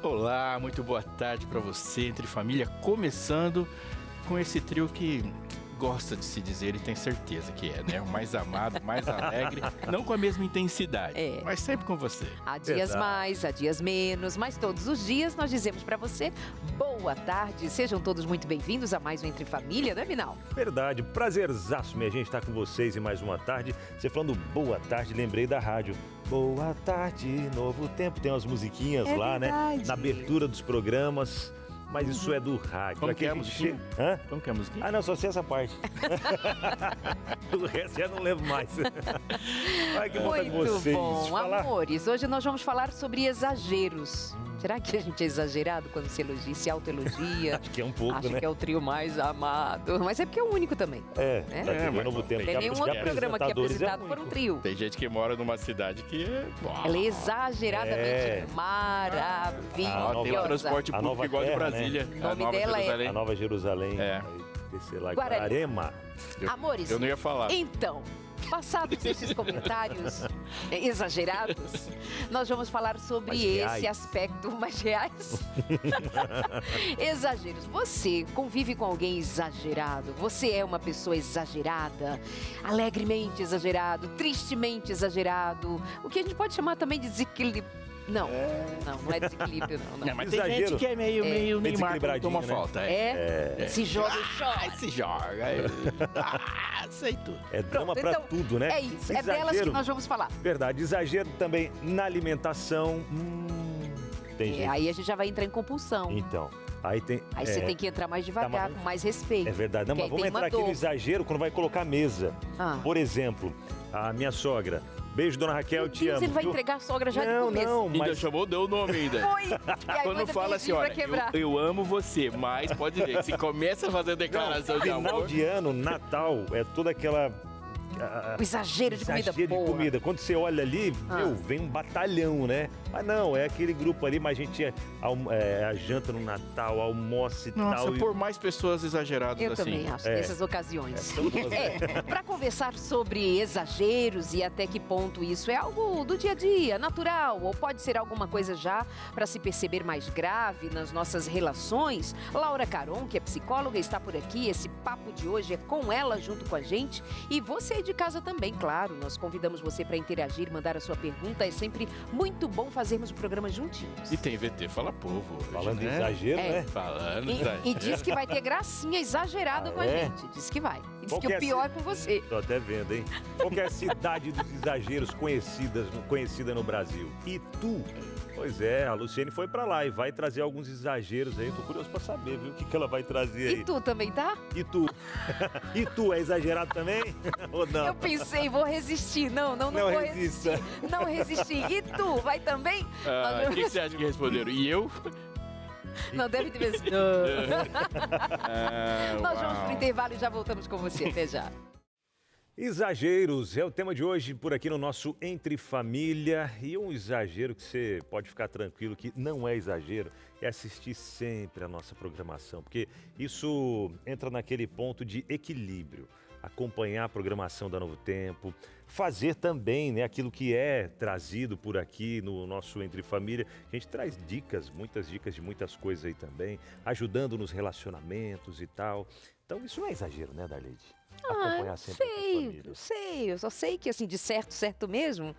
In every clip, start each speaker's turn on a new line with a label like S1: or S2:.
S1: Olá, muito boa tarde para você, Entre Família, começando com esse trio que gosta de se dizer e tem certeza que é, né? O mais amado, mais alegre, não com a mesma intensidade, mas sempre com você.
S2: Há dias mais, há dias menos, mas todos os dias nós dizemos para você boa tarde. Sejam todos muito bem-vindos a mais um Entre Família, né, Vinal?
S3: Verdade, prazerzaço, minha gente, estar com vocês em mais uma tarde. Você falando boa tarde, lembrei da rádio. Boa tarde, novo tempo. Tem umas musiquinhas lá,
S2: verdade.
S3: né? Na abertura dos programas. Mas isso é do rádio.
S1: Como que é a musiquinha?
S3: Hã?
S1: Como que é a musiquinha?
S3: Ah, não, só sei essa parte. O resto já não lembro mais. Ai, que bom estar com
S2: Muito
S3: vocês.
S2: bom,
S3: Falar...
S2: amores. Hoje nós vamos falar sobre exageros. Será que a gente é exagerado quando se elogia, se autoelogia?
S3: Acho que é um pouco,
S2: Acho
S3: né?
S2: que é o trio mais amado. Mas é porque é o único também.
S3: É,
S2: né?
S3: tá
S1: mas
S3: novo tempo.
S2: Tem nenhum outro programa aqui apresentado por um trio.
S1: Tem gente que mora numa cidade que é...
S2: Ela é exageradamente
S3: É.
S2: maravilhosa.
S1: Tem um transporte
S3: a
S1: público
S3: nova
S1: igual de
S3: terra,
S1: Brasília.
S2: O nome
S1: Nova
S2: dela é-
S1: Jerusalém.
S3: A Nova Jerusalém.
S1: É.
S3: Vai descer lá em
S2: Guararema.
S3: Guararema.
S2: Amores,
S1: Eu não ia falar.
S2: então, passados esses comentários exagerados, nós vamos falar sobre
S3: Mais
S2: esse
S3: reais.
S2: aspecto mais reais. Exageros. Você convive com alguém exagerado? Você é uma pessoa exagerada? Alegremente exagerado? Tristemente exagerado? O que a gente pode chamar também de desequilíbrio. Não é desequilíbrio, não.
S1: Não, mas tem
S3: Exagero.
S1: gente que é meio
S3: Meio
S1: Neymar quando toma
S3: desequilibradinho, né?
S1: falta.
S2: Se joga e chora.
S1: Se joga. Sei tudo.
S3: É drama
S2: Pronto,
S3: pra
S2: então,
S3: tudo, né?
S2: É isso, é
S3: Exagero.
S2: delas que nós vamos falar.
S3: Verdade, exagero também na alimentação. Tem gente.
S2: Aí a gente já vai entrar em compulsão.
S3: Então, aí tem.
S2: Aí você tem que entrar mais devagar,
S3: mas-
S2: com mais respeito.
S3: É verdade. Não,
S2: Porque
S3: mas
S2: aí
S3: vamos
S2: tem
S3: entrar aqui
S2: uma
S3: no
S2: dor.
S3: exagero quando vai colocar a mesa.
S2: Ah.
S3: Por exemplo, a minha sogra. Beijo, dona Raquel,
S2: Meu
S3: te
S2: Deus,
S3: amo.
S2: ele vai
S3: viu?
S2: entregar a sogra já de
S3: Não,
S2: começo.
S3: não,
S1: Ainda
S3: mas
S1: chamou, deu o nome ainda.
S2: Foi! E aí
S1: Quando
S2: manda
S1: fala assim,
S2: beijinho pra
S1: olha,
S2: quebrar.
S1: eu amo você, mas pode ver, se começa a fazer declaração de
S3: final
S1: amor...
S3: de ano, Natal, é toda aquela...
S2: O exagero de comida
S3: exagero
S2: boa.
S3: de comida. Quando você olha ali,
S2: Ah.
S3: vem um batalhão, né? Mas não, é aquele grupo ali, mas a gente a janta no Natal, almoço e
S1: Nossa,
S3: tal.
S1: por mais pessoas exageradas
S2: Eu
S1: assim.
S2: também acho, nessas ocasiões.
S3: É,
S2: Para conversar sobre exageros e até que ponto isso é algo do dia a dia, natural, ou pode ser alguma coisa já para se perceber mais grave nas nossas relações, Laura Caron, que é psicóloga, está por aqui. Esse papo de hoje é com ela junto com a gente. E você aí de casa também, claro. Nós convidamos você para interagir, mandar a sua pergunta. É sempre muito bom fazermos o programa juntinhos.
S1: E tem VT Fala Povo hoje,
S3: Falando em
S1: né?
S3: exagero,
S2: É.
S3: né?
S1: Falando
S2: E
S1: exagero.
S2: diz que vai ter gracinha exagerada com a
S3: é?
S2: gente. Diz que vai. E diz
S3: Qual
S2: que
S3: que
S2: o
S3: é
S2: pior é
S3: esse?
S2: com você.
S3: Tô até vendo, hein? Qual que é a cidade dos exageros conhecida no Brasil? Itu. Pois é, a Luciene foi pra lá e vai trazer alguns exageros aí. Eu tô curioso pra saber, viu? O que ela vai trazer aí.
S2: E tu também, tá?
S3: Itu. Itu é exagerado também? Ou não?
S2: Eu pensei, vou resistir. Não
S3: Não
S2: vou
S3: resista.
S2: resistir. Não resistir. E tu, vai também?
S1: Ah, o que você acha que responderam? E eu?
S2: Não, deve ter mesmo. Nós vamos pro intervalo e já voltamos com você. Até já.
S3: Exageros é o tema de hoje por aqui no nosso Entre Família. E um exagero que você pode ficar tranquilo que não é exagero é assistir sempre a nossa programação, porque isso entra naquele ponto de equilíbrio. Acompanhar a programação da Novo Tempo, fazer também, né, aquilo que é trazido por aqui no nosso Entre Família. A gente traz dicas, muitas dicas de muitas coisas aí também, ajudando nos relacionamentos e tal. Então isso não é exagero, né, Darleide? Acompanhar sempre a família.
S2: Sei. Eu só sei que, assim, de certo mesmo,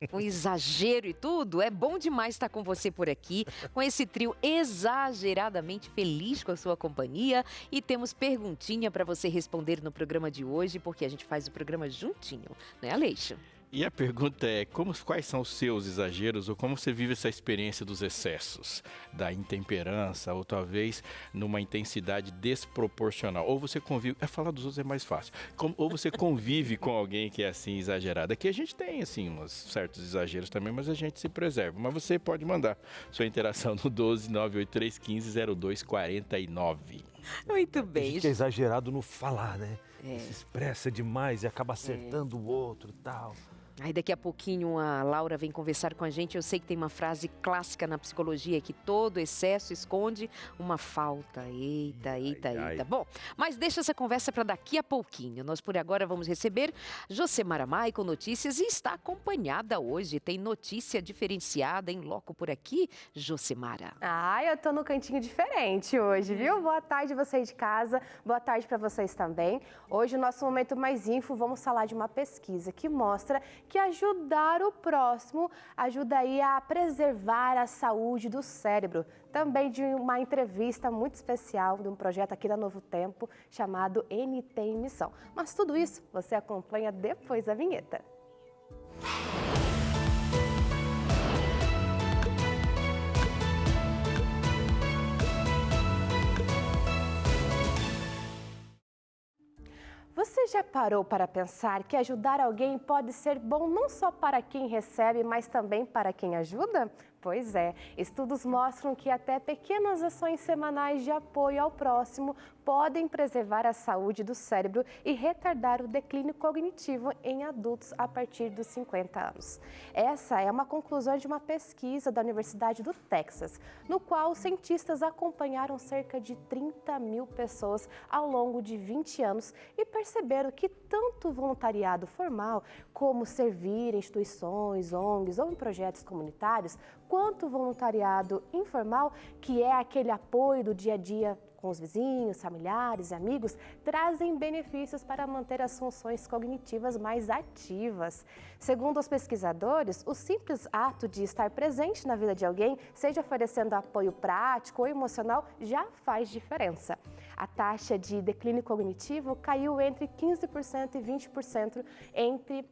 S2: com exagero e tudo, é bom demais estar com você por aqui, com esse trio exageradamente feliz com a sua companhia. E temos perguntinha para você responder no programa de hoje, porque a gente faz o programa juntinho, né, Aleixo?
S1: E a pergunta é, quais são os seus exageros ou como você vive essa experiência dos excessos, da intemperança ou talvez numa intensidade desproporcional? Ou você convive, falar dos outros é mais fácil, ou você convive com alguém que é assim exagerado. Aqui a gente tem assim uns certos exageros também, mas a gente se preserva. Mas você pode mandar sua interação no 12 983 15 02 49.
S2: Muito
S3: A
S2: bem.
S3: gente é exagerado no falar, né?
S2: É.
S3: Se expressa demais e acaba acertando o outro e tal.
S2: Aí daqui a pouquinho a Laura vem conversar com a gente. Eu sei que tem uma frase clássica na psicologia que todo excesso esconde uma falta. Eita. Bom, mas deixa essa conversa para daqui a pouquinho. Nós por agora vamos receber Josemara Maia com notícias e está acompanhada hoje. Tem notícia diferenciada em loco por aqui, Josemara.
S4: Eu tô no cantinho diferente hoje, viu? Boa tarde você de casa, boa tarde para vocês também. Hoje, no nosso Momento Mais Info, vamos falar de uma pesquisa que mostra que ajudar o próximo ajuda aí a preservar a saúde do cérebro. Também de uma entrevista muito especial de um projeto aqui da Novo Tempo chamado NT em Missão. Mas tudo isso você acompanha depois da vinheta. Você já parou para pensar que ajudar alguém pode ser bom não só para quem recebe, mas também para quem ajuda? Pois é, estudos mostram que até pequenas ações semanais de apoio ao próximo podem preservar a saúde do cérebro e retardar o declínio cognitivo em adultos a partir dos 50 anos. Essa é uma conclusão de uma pesquisa da Universidade do Texas, no qual os cientistas acompanharam cerca de 30 mil pessoas ao longo de 20 anos e perceberam que tanto voluntariado formal, como servir em instituições, ONGs ou em projetos comunitários, quanto voluntariado informal, que é aquele apoio do dia a dia com os vizinhos, familiares e amigos, trazem benefícios para manter as funções cognitivas mais ativas. Segundo os pesquisadores, o simples ato de estar presente na vida de alguém, seja oferecendo apoio prático ou emocional, já faz diferença. A taxa de declínio cognitivo caiu entre 15% e 20% entre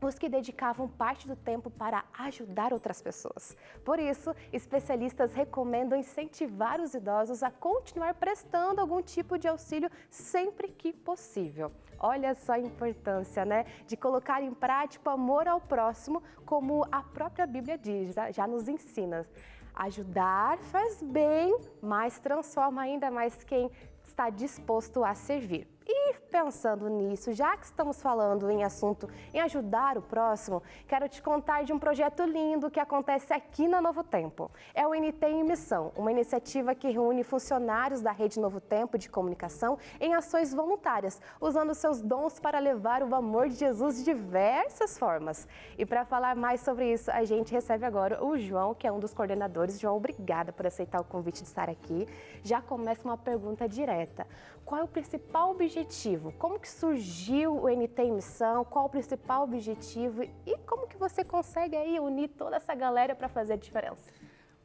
S4: os que dedicavam parte do tempo para ajudar outras pessoas. Por isso, especialistas recomendam incentivar os idosos a continuar prestando algum tipo de auxílio sempre que possível. Olha só a importância, né, de colocar em prática o amor ao próximo, como a própria Bíblia diz, já nos ensina. Ajudar faz bem, mas transforma ainda mais quem está disposto a servir. E pensando nisso, já que estamos falando em assunto em ajudar o próximo, quero te contar de um projeto lindo que acontece aqui na Novo Tempo. É o NT em Missão, uma iniciativa que reúne funcionários da Rede Novo Tempo de comunicação em ações voluntárias, usando seus dons para levar o amor de Jesus de diversas formas. E para falar mais sobre isso, a gente recebe agora o João, que é um dos coordenadores. João, obrigada por aceitar o convite de estar aqui. Já começa uma pergunta direta. Qual é o principal objetivo? Como que surgiu o NT em Missão? Qual o principal objetivo? E como que você consegue aí unir toda essa galera para fazer a diferença?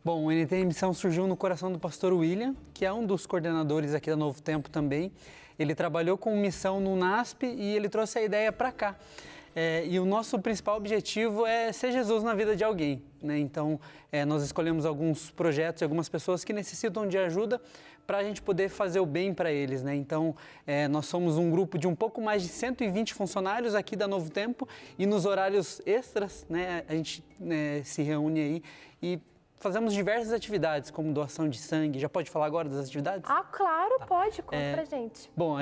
S5: Bom, o NT em Missão surgiu no coração do pastor William, que é um dos coordenadores aqui da Novo Tempo também. Ele trabalhou com missão no NASP e ele trouxe a ideia para cá. E o nosso principal objetivo é ser Jesus na vida de alguém, né? Então, nós escolhemos alguns projetos e algumas pessoas que necessitam de ajuda para a gente poder fazer o bem para eles, né? Então, nós somos um grupo de um pouco mais de 120 funcionários aqui da Novo Tempo e nos horários extras, né, a gente se reúne aí e fazemos diversas atividades, como doação de sangue. Já pode falar agora das atividades?
S4: Claro, pode. Conta pra gente.
S5: Bom,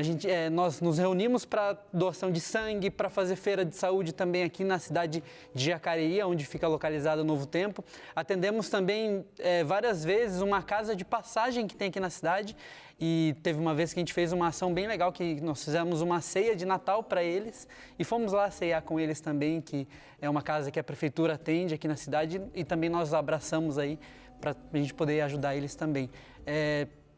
S5: nós nos reunimos para doação de sangue, para fazer feira de saúde também aqui na cidade de Jacareí, onde fica localizado o Novo Tempo. Atendemos também várias vezes uma casa de passagem que tem aqui na cidade. E teve uma vez que a gente fez uma ação bem legal, que nós fizemos uma ceia de Natal para eles e fomos lá ceiar com eles também, que é uma casa que a prefeitura atende aqui na cidade e também nós abraçamos aí para a gente poder ajudar eles também.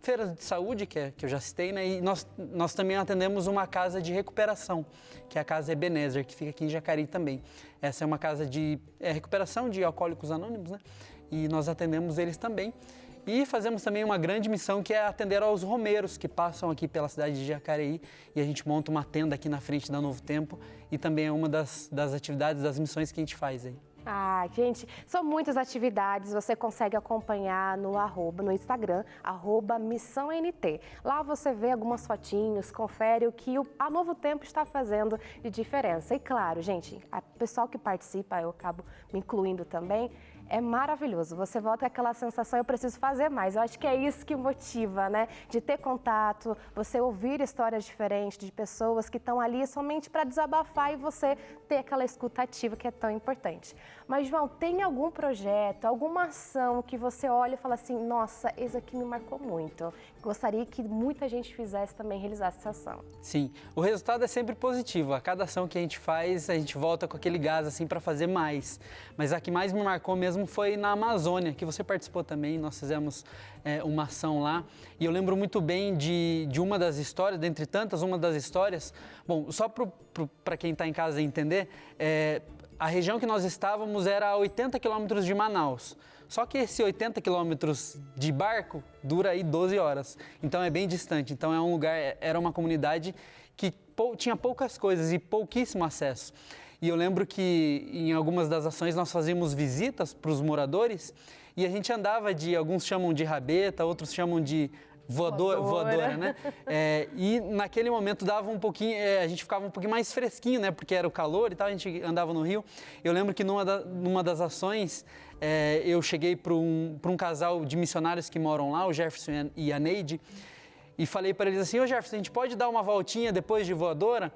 S5: Feiras de saúde, que eu já citei, né? E nós também atendemos uma casa de recuperação, que é a Casa Ebenezer, que fica aqui em Jacareí também. Essa é uma casa de recuperação de alcoólicos anônimos, né? E nós atendemos eles também. E fazemos também uma grande missão, que é atender aos romeiros que passam aqui pela cidade de Jacareí. E a gente monta uma tenda aqui na frente da Novo Tempo e também é uma das atividades, das missões que a gente faz aí.
S4: Gente, são muitas atividades, você consegue acompanhar no Instagram, @missãoNT. Lá você vê algumas fotinhos, confere o que a Novo Tempo está fazendo de diferença. E claro, gente, o pessoal que participa, eu acabo me incluindo também, é maravilhoso. Você volta com aquela sensação, eu preciso fazer mais. Eu acho que é isso que motiva, né? De ter contato, você ouvir histórias diferentes de pessoas que estão ali somente para desabafar e você ter aquela escuta ativa que é tão importante. Mas, João, tem algum projeto, alguma ação que você olha e fala assim, nossa, esse aqui me marcou muito. Gostaria que muita gente fizesse também, realizasse essa ação.
S5: Sim, o resultado é sempre positivo. A cada ação que a gente faz, a gente volta com aquele gás assim para fazer mais. Mas a que mais me marcou mesmo foi na Amazônia, que você participou também. Nós fizemos uma ação lá. E eu lembro muito bem de uma das histórias, dentre tantas, uma das histórias. Bom, só para quem está em casa entender, a região que nós estávamos era a 80 quilômetros de Manaus. Só que esse 80 quilômetros de barco dura aí 12 horas. Então é bem distante. Então é um lugar, era uma comunidade que tinha poucas coisas e pouquíssimo acesso. E eu lembro que em algumas das ações nós fazíamos visitas para os moradores e a gente andava alguns chamam de rabeta, outros chamam de voadora, né? E naquele momento dava um pouquinho, a gente ficava um pouquinho mais fresquinho, né? Porque era o calor e tal, a gente andava no rio. Eu lembro que numa das ações, eu cheguei para um casal de missionários que moram lá, o Jefferson e a Neide, e falei para eles assim, ô Jefferson, a gente pode dar uma voltinha depois de voadora?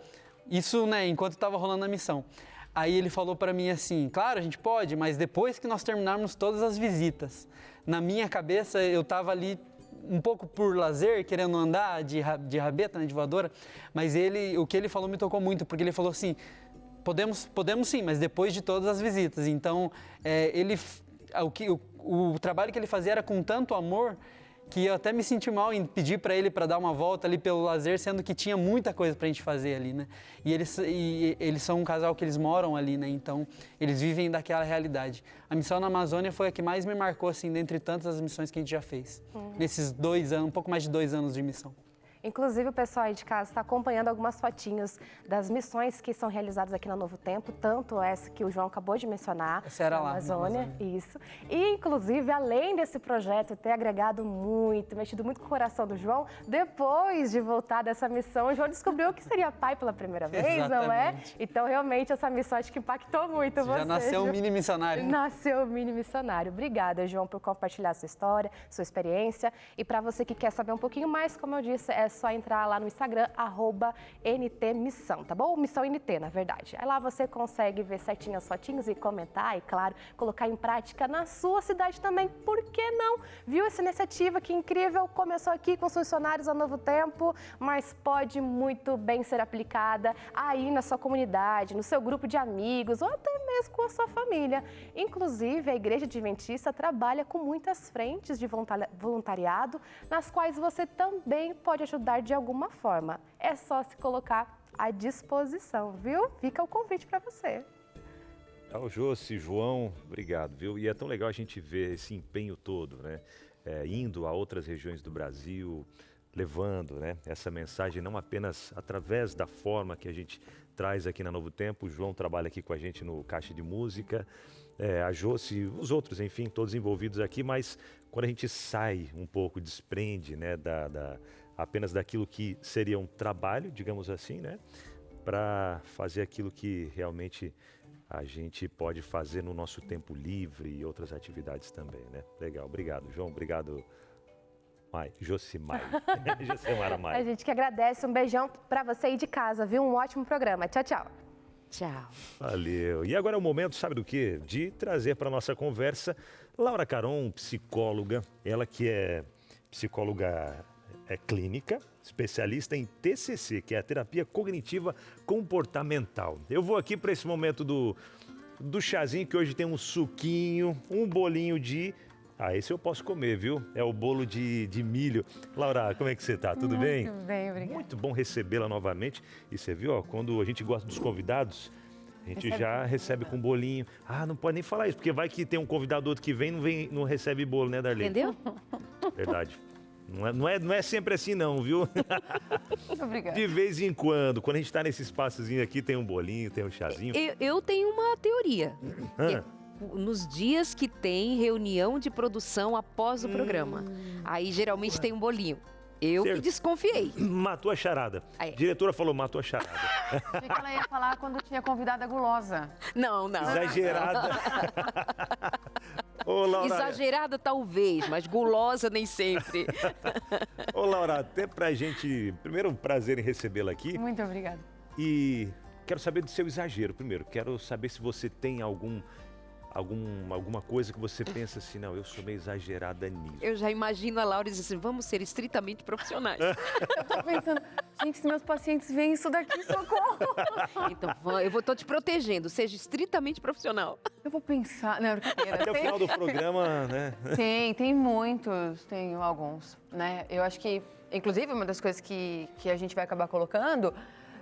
S5: Isso, né, enquanto estava rolando a missão. Aí ele falou para mim assim, claro, a gente pode, mas depois que nós terminarmos todas as visitas. Na minha cabeça, eu estava ali um pouco por lazer, querendo andar de rabeta, né, de voadora, mas o que ele falou me tocou muito, porque ele falou assim, podemos sim, mas depois de todas as visitas. Então, o trabalho que ele fazia era com tanto amor que eu até me senti mal em pedir para ele para dar uma volta ali pelo lazer, sendo que tinha muita coisa para a gente fazer ali, né? E eles são um casal que eles moram ali, né? Então, eles vivem daquela realidade. A missão na Amazônia foi a que mais me marcou, assim, dentre tantas as missões que a gente já fez. Nesses 2 anos, um pouco mais de 2 anos de missão.
S4: Inclusive, o pessoal aí de casa está acompanhando algumas fotinhos das missões que são realizadas aqui na Novo Tempo, tanto essa que o João acabou de mencionar,
S5: essa era lá,
S4: Amazônia, isso. E, inclusive, além desse projeto ter agregado muito, mexido muito com o coração do João, depois de voltar dessa missão, o João descobriu que seria pai pela primeira vez,
S5: Exatamente.
S4: Não é? Então, realmente, essa missão acho que impactou muito você.
S5: Já nasceu um mini missionário.
S4: Nasceu um mini missionário. Obrigada, João, por compartilhar sua história, sua experiência. E para você que quer saber um pouquinho mais, como eu disse, é só entrar lá no Instagram, @NTMissão, tá bom? Missão NT, na verdade. Aí lá você consegue ver certinho as fotinhos e comentar e, claro, colocar em prática na sua cidade também. Por que não? Viu essa iniciativa? Que incrível! Começou aqui com os funcionários a Novo Tempo, mas pode muito bem ser aplicada aí na sua comunidade, no seu grupo de amigos ou até mesmo com a sua família. Inclusive, a Igreja Adventista trabalha com muitas frentes de voluntariado, nas quais você também pode ajudar de alguma forma. É só se colocar à disposição, viu? Fica o convite para você.
S3: Josi, João, obrigado, viu? E é tão legal a gente ver esse empenho todo, né? Indo a outras regiões do Brasil, levando, né, essa mensagem não apenas através da forma que a gente traz aqui na Novo Tempo. O João trabalha aqui com a gente no Caixa de Música, a Josi, os outros, enfim, todos envolvidos aqui, mas quando a gente sai um pouco, desprende, né, apenas daquilo que seria um trabalho, digamos assim, né, para fazer aquilo que realmente a gente pode fazer no nosso tempo livre e outras atividades também, né? Legal, obrigado, João, obrigado, Josimar. Josimara Maia.
S4: A gente que agradece, um beijão para você aí de casa, viu? Um ótimo programa. Tchau, tchau.
S2: Tchau.
S3: Valeu. E agora é o momento, sabe do quê? De trazer para a nossa conversa Laura Caron, psicóloga, ela que é psicóloga clínica, especialista em TCC, que é a terapia cognitiva comportamental. Eu vou aqui para esse momento do chazinho, que hoje tem um suquinho, um bolinho de... esse eu posso comer, viu? É o bolo de milho. Laura, como é que você tá? Tudo bem?
S6: Muito bem, obrigada.
S3: Muito bom recebê-la novamente. E você viu, ó, quando a gente gosta dos convidados, a gente já recebe com bolinho. Não pode nem falar isso, porque vai que tem um convidado outro que não recebe bolo, né, Darlene?
S2: Entendeu?
S3: Verdade. Não é sempre assim não, viu?
S6: Obrigada.
S3: De vez em quando a gente está nesse espaçozinho aqui, tem um bolinho, tem um chazinho.
S2: Eu tenho uma teoria. Nos dias que tem reunião de produção após o programa, aí geralmente tem um bolinho. Eu
S3: Você
S2: que desconfiei.
S3: matou a charada.
S2: É.
S3: A diretora falou, matou a charada.
S6: Achei que ela ia falar quando tinha convidada gulosa.
S2: Não.
S3: Exagerada. Ô, Laura,
S2: Exagerada talvez, mas gulosa nem sempre.
S3: Ô, Laura, até pra gente... Primeiro, um prazer em recebê-la aqui.
S6: Muito obrigada.
S3: E quero saber do seu exagero primeiro. Quero saber se você tem alguma coisa que você pensa assim, não, eu sou meio exagerada nisso.
S2: Eu já imagino a Laura dizendo assim, vamos ser estritamente profissionais.
S6: Eu tô pensando, gente, se meus pacientes veem isso daqui, socorro.
S2: Então, eu tô te protegendo, seja estritamente profissional.
S6: Eu vou pensar, não, brincadeira.
S3: Até o final do programa, né?
S6: Tem muitos, tem alguns, né? Eu acho que, inclusive, uma das coisas que a gente vai acabar colocando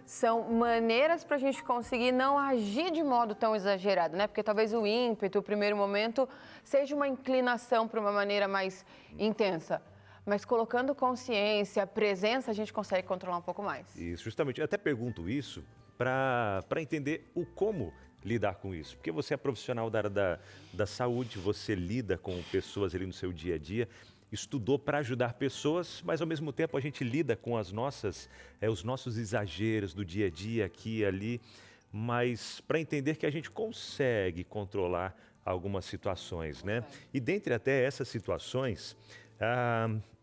S6: são maneiras para a gente conseguir não agir de modo tão exagerado, né? Porque talvez o ímpeto, o primeiro momento, seja uma inclinação para uma maneira mais intensa. Mas colocando consciência, presença, a gente consegue controlar um pouco mais.
S3: Isso, justamente. Eu até pergunto isso para entender o como lidar com isso. Porque você é profissional da área da saúde, você lida com pessoas ali no seu dia a dia, estudou para ajudar pessoas, mas ao mesmo tempo a gente lida com os nossos exageros do dia a dia, aqui e ali, mas para entender que a gente consegue controlar algumas situações, né? E dentre até essas situações,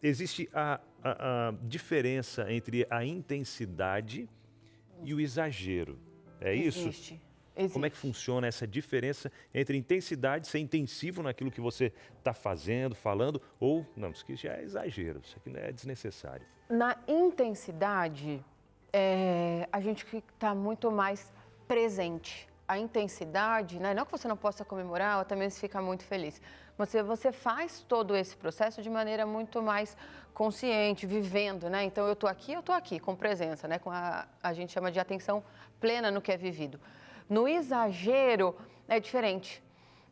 S3: existe a diferença entre a intensidade e o exagero. É isso?
S6: Existe.
S3: Como é que funciona essa diferença entre intensidade, ser intensivo naquilo que você está fazendo, falando, ou, não, isso aqui já é exagero, isso aqui não é desnecessário.
S6: Na intensidade, a gente está muito mais presente. A intensidade, né? Não que você não possa comemorar ou até mesmo ficar muito feliz. Você faz todo esse processo de maneira muito mais consciente, vivendo, né? Então, eu estou aqui, com presença, né? Com a gente chama de atenção plena no que é vivido. No exagero, é diferente.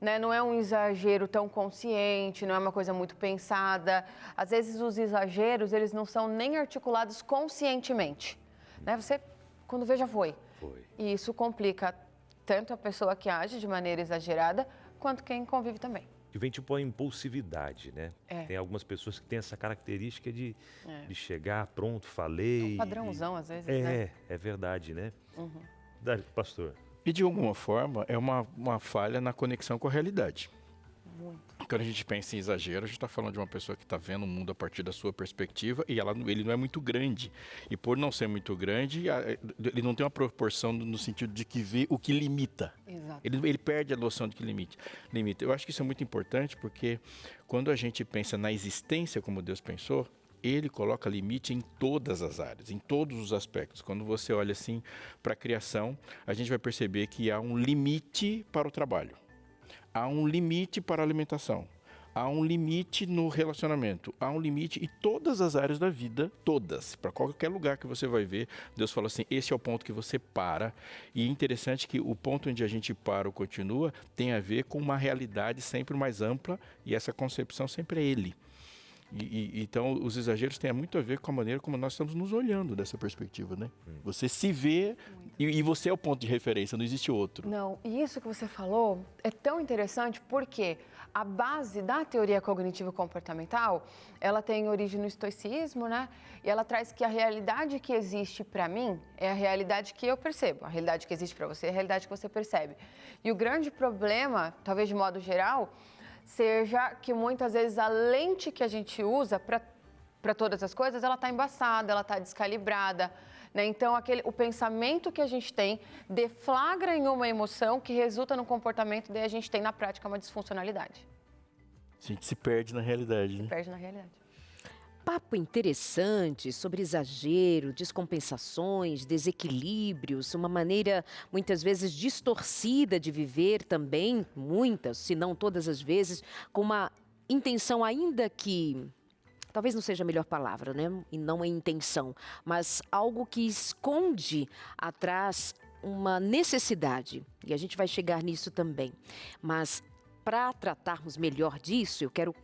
S6: Né? Não é um exagero tão consciente, não é uma coisa muito pensada. Às vezes, os exageros, eles não são nem articulados conscientemente. Né? Você, quando vê, já foi. E isso complica tanto a pessoa que age de maneira exagerada, quanto quem convive também.
S3: E vem tipo a impulsividade, né?
S6: É.
S3: Tem algumas pessoas que têm essa característica de chegar, pronto, falei.
S6: É um padrãozão, às vezes, né?
S3: É verdade, né?
S6: Uhum.
S3: Pastor.
S1: E de alguma forma é uma falha na conexão com a realidade.
S6: Muito.
S1: Quando a gente pensa em exagero, a gente está falando de uma pessoa que está vendo o mundo a partir da sua perspectiva e ele não é muito grande. E por não ser muito grande, ele não tem uma proporção no sentido de que vê o que limita.
S6: Exato.
S1: Ele perde a noção de que limita. Eu acho que isso é muito importante porque quando a gente pensa na existência como Deus pensou, Ele coloca limite em todas as áreas, em todos os aspectos. Quando você olha assim para a criação, a gente vai perceber que há um limite para o trabalho. Há um limite para a alimentação, há um limite no relacionamento, há um limite em todas as áreas da vida, todas. Para qualquer lugar que você vai ver, Deus fala assim, esse é o ponto que você para. E é interessante que o ponto onde a gente para ou continua tem a ver com uma realidade sempre mais ampla e essa concepção sempre é Ele. Então, os exageros têm muito a ver com a maneira como nós estamos nos olhando dessa perspectiva, né? Você se vê e você é o ponto de referência, não existe outro.
S6: Não, e isso que você falou é tão interessante porque a base da teoria cognitivo-comportamental, ela tem origem no estoicismo, né? E ela traz que a realidade que existe para mim é a realidade que eu percebo. A realidade que existe para você é a realidade que você percebe. E o grande problema, talvez de modo geral, seja que muitas vezes a lente que a gente usa para todas as coisas, ela está embaçada, ela está descalibrada, né? Então, o pensamento que a gente tem deflagra em uma emoção que resulta no comportamento, daí a gente tem na prática uma disfuncionalidade.
S1: A gente se perde na realidade, né?
S6: Se perde na realidade.
S2: Papo interessante sobre exagero, descompensações, desequilíbrios, uma maneira muitas vezes distorcida de viver também, muitas, se não todas as vezes, com uma intenção ainda que, talvez não seja a melhor palavra, né? E não é intenção, mas algo que esconde atrás uma necessidade. E a gente vai chegar nisso também. Mas para tratarmos melhor disso, eu quero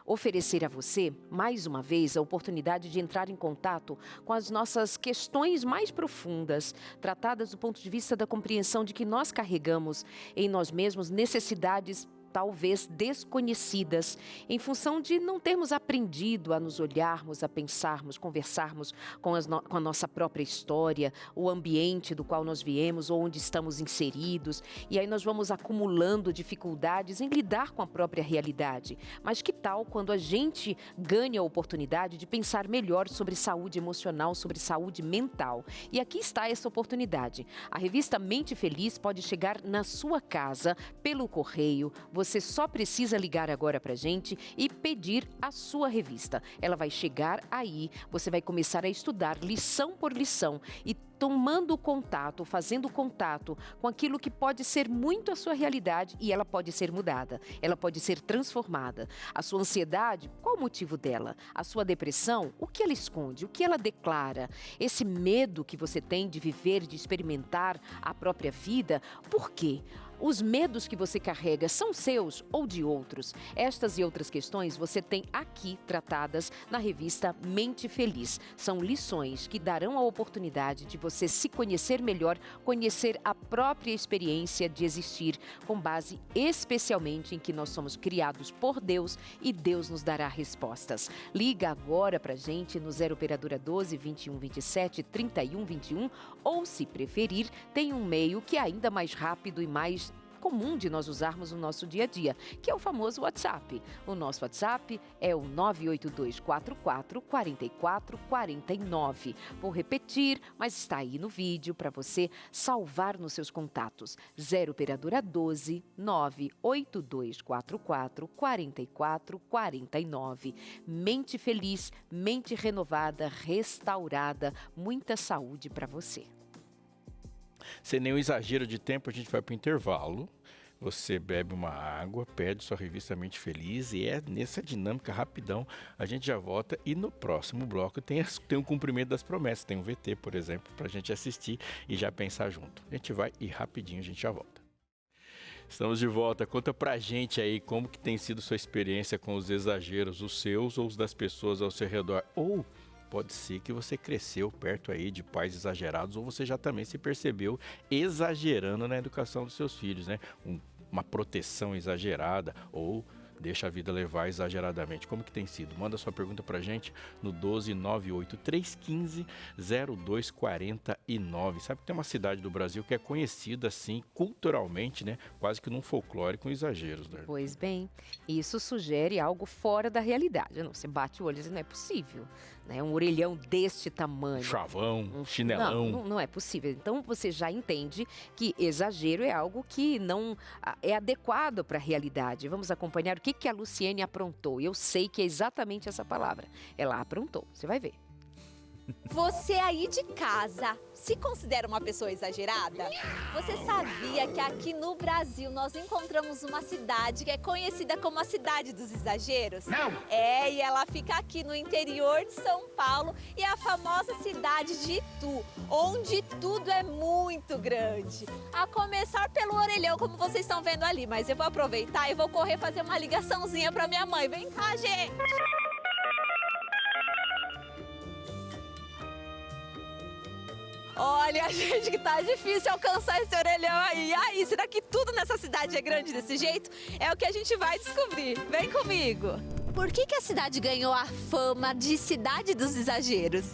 S2: oferecer a você, mais uma vez, a oportunidade de entrar em contato com as nossas questões mais profundas, tratadas do ponto de vista da compreensão de que nós carregamos em nós mesmos necessidades talvez desconhecidas, em função de não termos aprendido a nos olharmos, a pensarmos, conversarmos com a nossa própria história, o ambiente do qual nós viemos ou onde estamos inseridos. E aí nós vamos acumulando dificuldades em lidar com a própria realidade. Mas que tal quando a gente ganha a oportunidade de pensar melhor sobre saúde emocional, sobre saúde mental? E aqui está essa oportunidade. A revista Mente Feliz pode chegar na sua casa pelo correio. Você só precisa ligar agora pra gente e pedir a sua revista. Ela vai chegar aí, você vai começar a estudar lição por lição e tomando contato, fazendo contato com aquilo que pode ser muito a sua realidade e ela pode ser mudada, ela pode ser transformada. A sua ansiedade, qual o motivo dela? A sua depressão, o que ela esconde, o que ela declara? Esse medo que você tem de viver, de experimentar a própria vida, por quê? Os medos que você carrega são seus ou de outros? Estas e outras questões você tem aqui tratadas na revista Mente Feliz. São lições que darão a oportunidade de você se conhecer melhor, conhecer a própria experiência de existir, com base especialmente em que nós somos criados por Deus e Deus nos dará respostas. Liga agora pra gente no 0 operadora 12 21 27 31 21 ou, se preferir, tem um meio que é ainda mais rápido e mais comum de nós usarmos no nosso dia a dia, que é o famoso WhatsApp. O nosso WhatsApp é o 982444449. Vou repetir, mas está aí no vídeo para você salvar nos seus contatos. 0 operadora 12 982444449. Mente feliz, mente renovada, restaurada, muita saúde para você.
S1: Sem nenhum exagero de tempo, a gente vai para o intervalo. Você bebe uma água, pede sua revista Mente Feliz e é nessa dinâmica rapidão. A gente já volta e no próximo bloco tem o cumprimento das promessas. Tem um VT, por exemplo, para a gente assistir e já pensar junto. A gente vai e rapidinho a gente já volta. Estamos de volta. Conta pra gente aí como que tem sido sua experiência com os exageros, os seus ou os das pessoas ao seu redor. Ou pode ser que você cresceu perto aí de pais exagerados ou você já também se percebeu exagerando na educação dos seus filhos, né? Uma proteção exagerada ou deixa a vida levar exageradamente. Como que tem sido? Manda sua pergunta pra gente no 12983150249. Sabe que tem uma cidade do Brasil que é conhecida assim culturalmente, né? Quase que num folclore com exageros, né?
S2: Pois bem, isso sugere algo fora da realidade. Não, você bate o olho e diz, não é possível, né? Um orelhão deste tamanho.
S1: Chavão, chinelão.
S2: Não é possível. Então você já entende que exagero é algo que não é adequado para a realidade. Vamos acompanhar o que a Luciene aprontou. Eu sei que é exatamente essa palavra. Ela aprontou, você vai ver.
S7: Você aí de casa, se considera uma pessoa exagerada? Você sabia que aqui no Brasil nós encontramos uma cidade que é conhecida como a cidade dos exageros? Não! É, e ela fica aqui no interior de São Paulo e é a famosa cidade de Itu, onde tudo é muito grande. A começar pelo orelhão, como vocês estão vendo ali, mas eu vou aproveitar e vou correr fazer uma ligaçãozinha pra minha mãe. Vem cá, gente! Olha, gente, que tá difícil alcançar esse orelhão aí. E aí, será que tudo nessa cidade é grande desse jeito? É o que a gente vai descobrir. Vem comigo. Por que a cidade ganhou a fama de cidade dos exageros?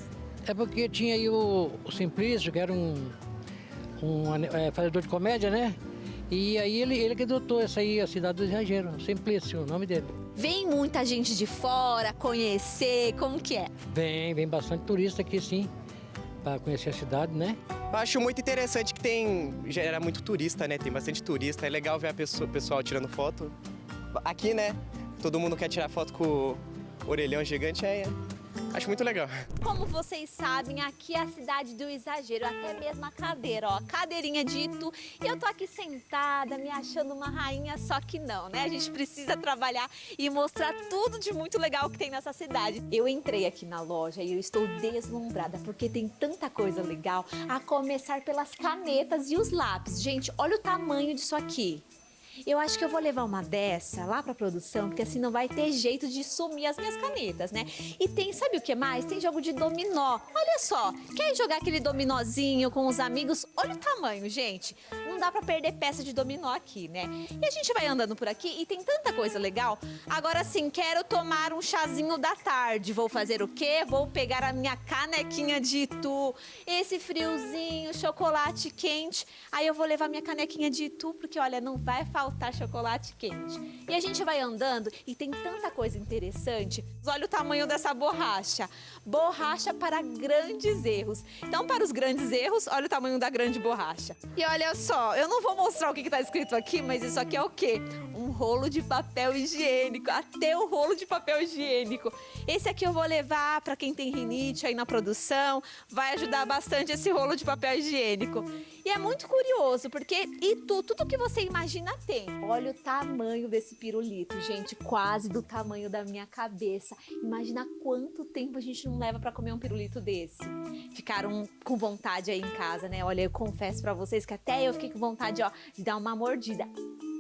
S8: É porque tinha aí o Simplício, que era um fazedor de comédia, né? E aí ele que adotou essa aí, a cidade do exagero, Simplício, o nome dele.
S7: Vem muita gente de fora conhecer, como que é?
S8: Vem bastante turista aqui, sim. Para conhecer a cidade, né?
S9: Eu acho muito interessante que gera muito turista, né? Tem bastante turista, é legal ver o pessoal tirando foto. Aqui, né? Todo mundo quer tirar foto com o orelhão gigante, acho muito legal.
S7: Como vocês sabem, aqui é a cidade do exagero, até mesmo a cadeira, ó, cadeirinha de Itu. E eu tô aqui sentada, me achando uma rainha, só que não, né? A gente precisa trabalhar e mostrar tudo de muito legal que tem nessa cidade. Eu entrei aqui na loja e eu estou deslumbrada, porque tem tanta coisa legal, a começar pelas canetas e os lápis. Gente, olha o tamanho disso aqui. Eu acho que eu vou levar uma dessa lá pra produção, porque assim não vai ter jeito de sumir as minhas canetas, né? E tem, sabe o que mais? Tem jogo de dominó. Olha só, quer jogar aquele dominózinho com os amigos? Olha o tamanho, gente. Não não dá pra perder peça de dominó aqui, né? E a gente vai andando por aqui e tem tanta coisa legal. Agora sim, quero tomar um chazinho da tarde. Vou fazer o quê? Vou pegar a minha canequinha de Itu, esse friozinho, chocolate quente. Aí eu vou levar minha canequinha de Itu, porque olha, não vai faltar chocolate quente. E a gente vai andando e tem tanta coisa interessante. Olha o tamanho dessa borracha. Borracha para grandes erros. Então, para os grandes erros, olha o tamanho da grande borracha. E olha só, eu não vou mostrar o que está escrito aqui, mas isso aqui é o quê? Um rolo de papel higiênico. Até o rolo de papel higiênico. Esse aqui eu vou levar para quem tem rinite aí na produção. Vai ajudar bastante esse rolo de papel higiênico. E é muito curioso, porque Itu, tudo que você imagina tem. Olha o tamanho desse pirulito, gente, quase do tamanho da minha cabeça. Imagina quanto tempo a gente não leva para comer um pirulito desse. Ficaram com vontade aí em casa, né? Olha, eu confesso para vocês que até eu fiquei com vontade, ó, de dar uma mordida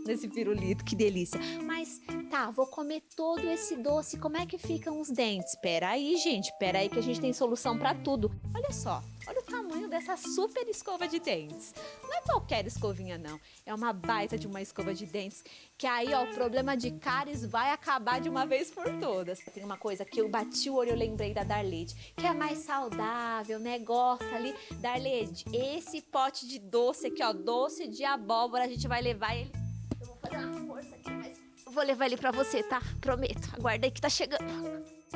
S7: nesse pirulito, que delícia. Mas, tá, vou comer todo esse doce, como é que ficam os dentes? Pera aí, gente, pera aí que a gente tem solução pra tudo. Olha só, olha o tamanho dessa super escova de dentes. Não é qualquer escovinha, não. É uma baita de uma escova de dentes, que aí, ó, o problema de cáries vai acabar de uma vez por todas. Tem uma coisa que eu bati o olho, eu lembrei da Darlede, que é mais saudável, né? Gosta ali. Darlede, esse pote de doce aqui, ó, doce de abóbora, a gente vai levar ele... Vou fazer uma força aqui, mas eu vou levar ele pra você, tá? Prometo. Aguarda aí que tá chegando.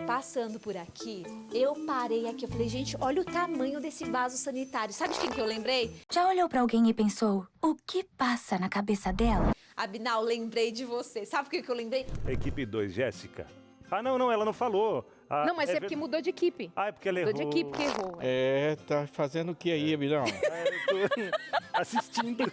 S7: Passando por aqui, eu parei aqui. Eu falei, gente, olha o tamanho desse vaso sanitário. Sabe de quem que eu lembrei?
S10: Já olhou pra alguém e pensou, o que passa na cabeça dela?
S7: Abinal, lembrei de você. Sabe por que eu lembrei?
S3: Equipe 2, Jéssica. Ah, não, ela não falou. Ah,
S2: Não, mas é porque mudou de equipe.
S3: Ah, é porque ela errou.
S2: Mudou de equipe que errou.
S1: É, tá fazendo o que aí, Abinão?
S3: Eu tô assistindo.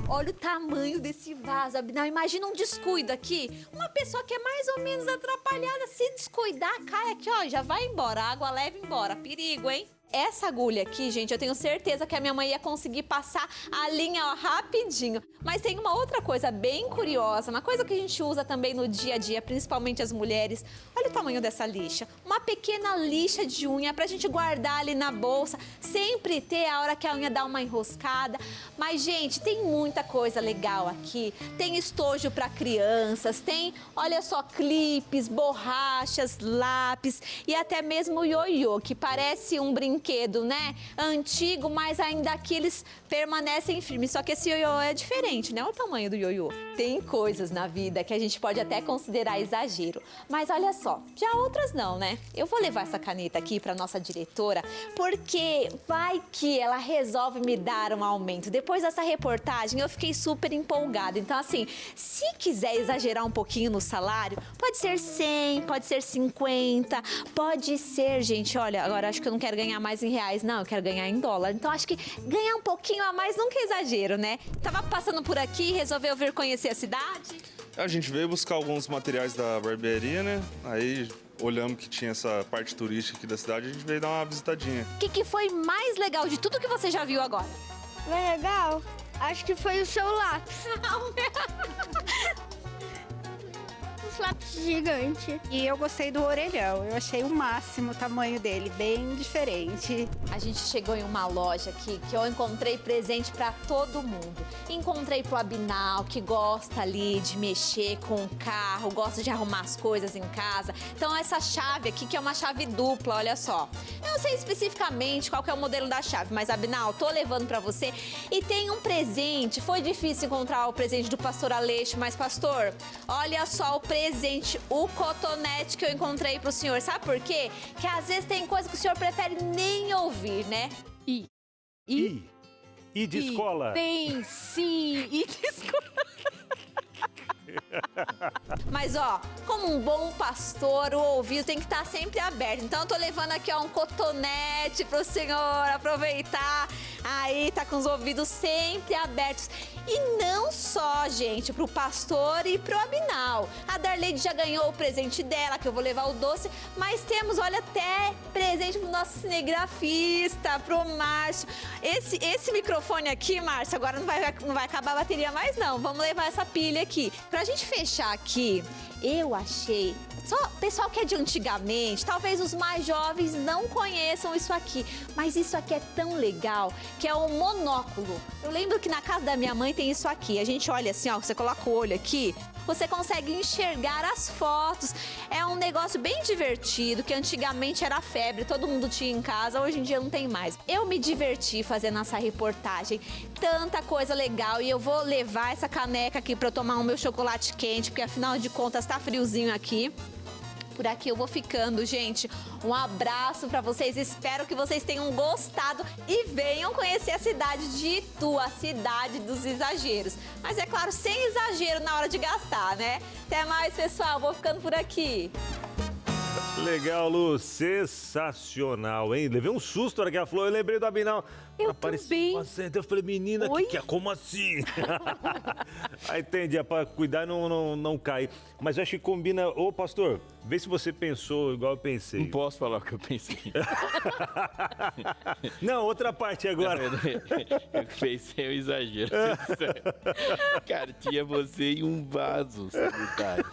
S7: Olha o tamanho desse vaso, Abinal. Imagina um descuido aqui. Uma pessoa que é mais ou menos atrapalhada, se descuidar, cai aqui, ó, já vai embora. A água leva embora. Perigo, hein? Essa agulha aqui, gente, eu tenho certeza que a minha mãe ia conseguir passar a linha, ó, rapidinho. Mas tem uma outra coisa bem curiosa, uma coisa que a gente usa também no dia a dia, principalmente as mulheres. Olha o tamanho dessa lixa. Uma pequena lixa de unha pra gente guardar ali na bolsa, sempre ter a hora que a unha dá uma enroscada. Mas, gente, tem muita coisa legal aqui. Tem estojo pra crianças, tem, olha só, clipes, borrachas, lápis e até mesmo ioiô, que parece um brinquedo, né? Antigo, mas ainda aqui eles permanecem firmes. Só que esse ioiô é diferente, né? Olha o tamanho do ioiô. Tem coisas na vida que a gente pode até considerar exagero. Mas olha só, já outras não, né? Eu vou levar essa caneta aqui para nossa diretora, porque vai que ela resolve me dar um aumento. Depois dessa reportagem, eu fiquei super empolgada. Então, assim, se quiser exagerar um pouquinho no salário, pode ser 100, pode ser 50, pode ser, gente, olha, agora acho que eu não quero ganhar mais em reais, não, eu quero ganhar em dólar. Então, acho que ganhar um pouquinho a mais nunca é exagero, né? Tava passando por aqui, resolveu vir conhecer a cidade?
S11: A gente veio buscar alguns materiais da barbearia, né? Aí olhamos que tinha essa parte turística aqui da cidade, a gente veio dar uma visitadinha.
S7: O que foi mais legal de tudo que você já viu agora?
S12: Legal? Acho que foi o seu lápis. Os lápis gigantes.
S13: E eu gostei do orelhão, eu achei o máximo o tamanho dele, bem diferente.
S7: A gente chegou em uma loja aqui que eu encontrei presente para todo mundo. Encontrei pro Abinal, que gosta ali de mexer com o carro, gosta de arrumar as coisas em casa. Então essa chave aqui, que é uma chave dupla, olha só. Eu não sei especificamente qual que é o modelo da chave, mas Abinal, tô levando para você. E tem um presente, foi difícil encontrar o presente do pastor Aleixo, mas pastor, olha só o presente, o cotonete que eu encontrei pro senhor. Sabe por quê? Que às vezes tem coisa que o senhor prefere nem ouvir, né?
S3: E de escola?
S2: Tem sim, e de escola.
S7: Mas, ó, como um bom pastor, o ouvido tem que estar sempre aberto. Então, eu tô levando aqui, ó, um cotonete pro senhor aproveitar. Aí, tá com os ouvidos sempre abertos. E não só, gente, pro pastor e pro Abinal. A Darlene Darleide já ganhou o presente dela, que eu vou levar o doce, mas temos, olha, até presente pro nosso cinegrafista, pro Márcio. Esse microfone aqui, Márcio, agora não vai acabar a bateria mais não. Vamos levar essa pilha aqui. Pra gente fechar aqui, eu achei... Só pessoal que é de antigamente, talvez os mais jovens não conheçam isso aqui, mas isso aqui é tão legal, que é o monóculo. Eu lembro que na casa da minha mãe tem isso aqui. A gente olha assim, ó, você coloca o olho aqui, você consegue enxergar as fotos. É um negócio bem divertido, que antigamente era febre, todo mundo tinha em casa, hoje em dia não tem mais. Eu me diverti fazendo essa reportagem, tanta coisa legal, e eu vou levar essa caneca aqui para eu tomar o meu chocolate quente, porque afinal de contas tá friozinho aqui. Por aqui eu vou ficando, gente. Um abraço para vocês. Espero que vocês tenham gostado e venham conhecer a cidade de Itu, a cidade dos exageros. Mas é claro, sem exagero na hora de gastar, né? Até mais, pessoal. Vou ficando por aqui.
S3: Legal, Lu. Sensacional, hein? Levei um susto na hora que ela falou. Eu lembrei do Abinal.
S2: Eu também.
S3: Eu falei, menina, que é? Como assim? Aí entendi, é pra cuidar e não cair. Mas eu acho que combina... Ô, pastor, vê se você pensou igual eu pensei.
S1: Não posso falar o que eu pensei.
S3: Não, outra parte agora.
S1: Eu pensei um exagero. Cara, tinha você em um vaso sanitário.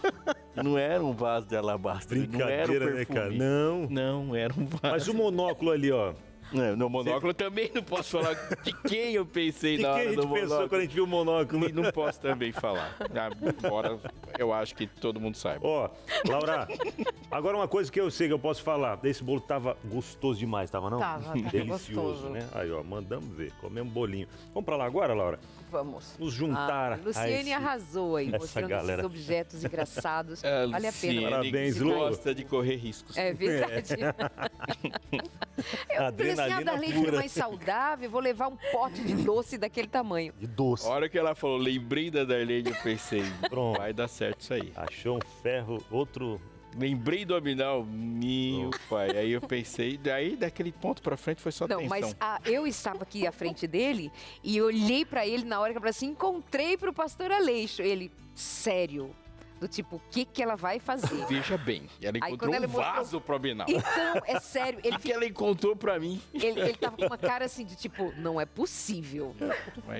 S1: Não era um vaso de alabastro.
S3: Brincadeira,
S1: não era um perfume.
S3: né, cara? Não.
S1: Não, era um vaso.
S3: Mas o monóculo ali, ó.
S1: No monóculo eu também não posso falar de quem eu pensei na hora do monóculo.
S3: De quem a gente pensou quando a gente viu o monóculo?
S1: Não posso também falar. Embora eu acho que todo mundo saiba.
S3: Ó, Laura, agora uma coisa que eu sei que eu posso falar. Esse bolo tava gostoso demais, tava não?
S6: Tava
S3: delicioso,
S6: gostoso.
S3: Né? Aí, ó, mandamos ver. Comemos bolinho. Vamos pra lá agora, Laura?
S6: Vamos.
S3: Nos juntar
S2: Luciane arrasou aí, mostrando
S3: galera.
S2: esses objetos engraçados. Vale a pena.
S3: Parabéns, Lu.
S1: Gosta de correr riscos.
S2: É verdade. Eu falei assim, a Darleide é mais saudável, vou levar um pote de doce daquele tamanho.
S3: De doce.
S1: A hora que ela falou, lembrei da Darleide, eu pensei, pronto, vai dar certo isso aí.
S3: Achou um ferro, outro...
S1: Lembrei do Abinal, meu pai. Aí eu pensei, daí daquele ponto pra frente foi só
S2: Não,
S1: tensão.
S2: mas eu estava aqui à frente dele e olhei pra ele na hora que eu falei assim, encontrei pro pastor Aleixo. Ele, sério? Do tipo, o que ela vai fazer?
S1: Veja bem, ela encontrou um vaso pro Abinal.
S2: Então, é sério.
S1: O que ela encontrou pra mim?
S2: Ele tava com uma cara assim de tipo, não é possível.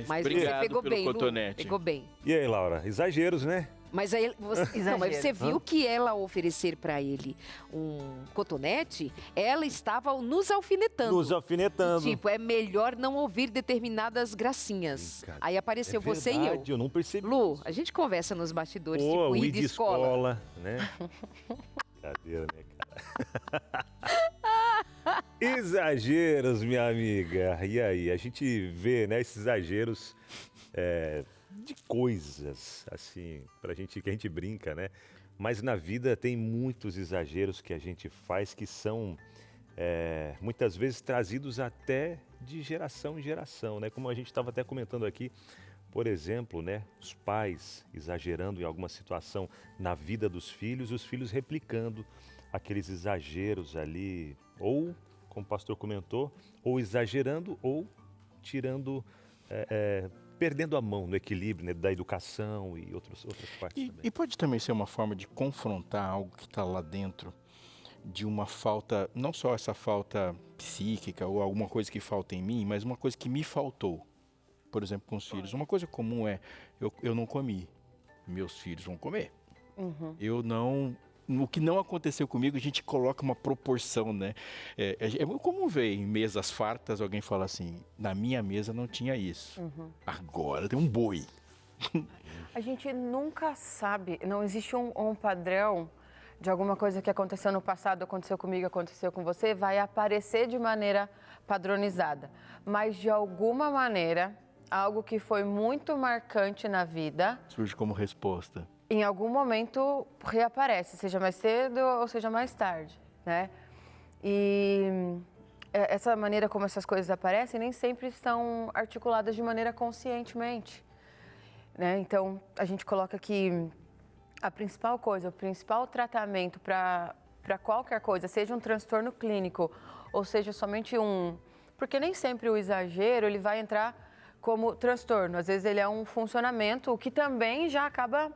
S2: Mas
S1: obrigado
S2: você pegou
S1: pelo
S2: bem,
S1: cotonete.
S2: pegou bem.
S3: E aí, Laura? Exageros, né?
S2: Mas aí você viu que ela oferecer pra ele um cotonete, ela estava nos alfinetando.
S3: Nos alfinetando.
S2: Tipo, é melhor não ouvir determinadas gracinhas. Aí apareceu você e eu.
S3: Eu não percebi.
S2: Lu, a gente conversa nos bastidores,
S3: Pô,
S2: tipo, ir de escola.
S3: né? Brincadeira, né, cara? Exageros, minha amiga. E aí, a gente vê, né, esses exageros de coisas, assim, que a gente brinca, né? Mas na vida tem muitos exageros que a gente faz que são muitas vezes trazidos até de geração em geração, né? Como a gente estava até comentando aqui, por exemplo, né? Os pais exagerando em alguma situação na vida dos filhos, os filhos replicando aqueles exageros ali, ou, como o pastor comentou, ou exagerando ou tirando... perdendo a mão no equilíbrio, né, da educação e outras partes também.
S1: E pode também ser uma forma de confrontar algo que está lá dentro de uma falta, não só essa falta psíquica ou alguma coisa que falta em mim, mas uma coisa que me faltou. Por exemplo, com os filhos. Uma coisa comum é, eu não comi, meus filhos vão comer.
S6: Uhum.
S1: Eu não... O que não aconteceu comigo, a gente coloca uma proporção, né? É muito comum ver em mesas fartas alguém falar assim, na minha mesa não tinha isso.
S6: Uhum.
S1: Agora tem um boi.
S6: A gente nunca sabe, não existe um padrão de alguma coisa que aconteceu no passado, aconteceu comigo, aconteceu com você, vai aparecer de maneira padronizada. Mas de alguma maneira, algo que foi muito marcante na vida...
S1: Surge como resposta.
S6: Em algum momento reaparece, seja mais cedo ou seja mais tarde, né? E essa maneira como essas coisas aparecem nem sempre estão articuladas de maneira conscientemente, né? Então, a gente coloca que a principal coisa, o principal tratamento para qualquer coisa, seja um transtorno clínico ou seja somente porque nem sempre o exagero ele vai entrar como transtorno, às vezes ele é um funcionamento, o que também já acaba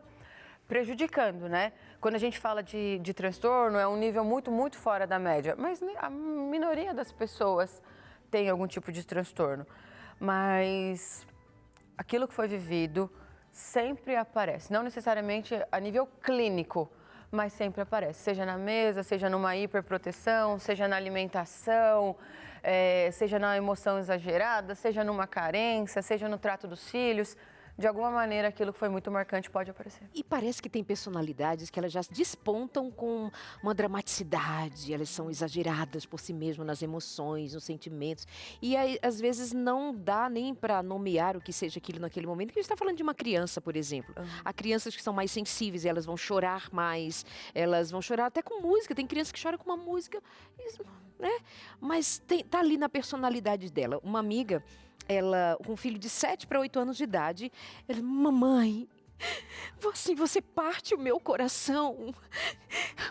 S6: prejudicando, né? Quando a gente fala de transtorno, é um nível muito, muito fora da média. Mas a minoria das pessoas tem algum tipo de transtorno. Mas aquilo que foi vivido sempre aparece. Não necessariamente a nível clínico, mas sempre aparece. Seja na mesa, seja numa hiperproteção, seja na alimentação, seja na emoção exagerada, seja numa carência, seja no trato dos filhos. De alguma maneira, aquilo que foi muito marcante pode aparecer.
S2: E parece que tem personalidades que elas já despontam com uma dramaticidade, elas são exageradas por si mesmas nas emoções, nos sentimentos. E aí, às vezes, não dá nem para nomear o que seja aquilo naquele momento, porque a gente está falando de uma criança, por exemplo. Há crianças que são mais sensíveis, elas vão chorar mais, elas vão chorar até com música. Tem criança que chora com uma música, né? Mas tá ali na personalidade dela. Uma amiga, ela, com um filho de 7 para 8 anos de idade, ela, mamãe, você parte o meu coração.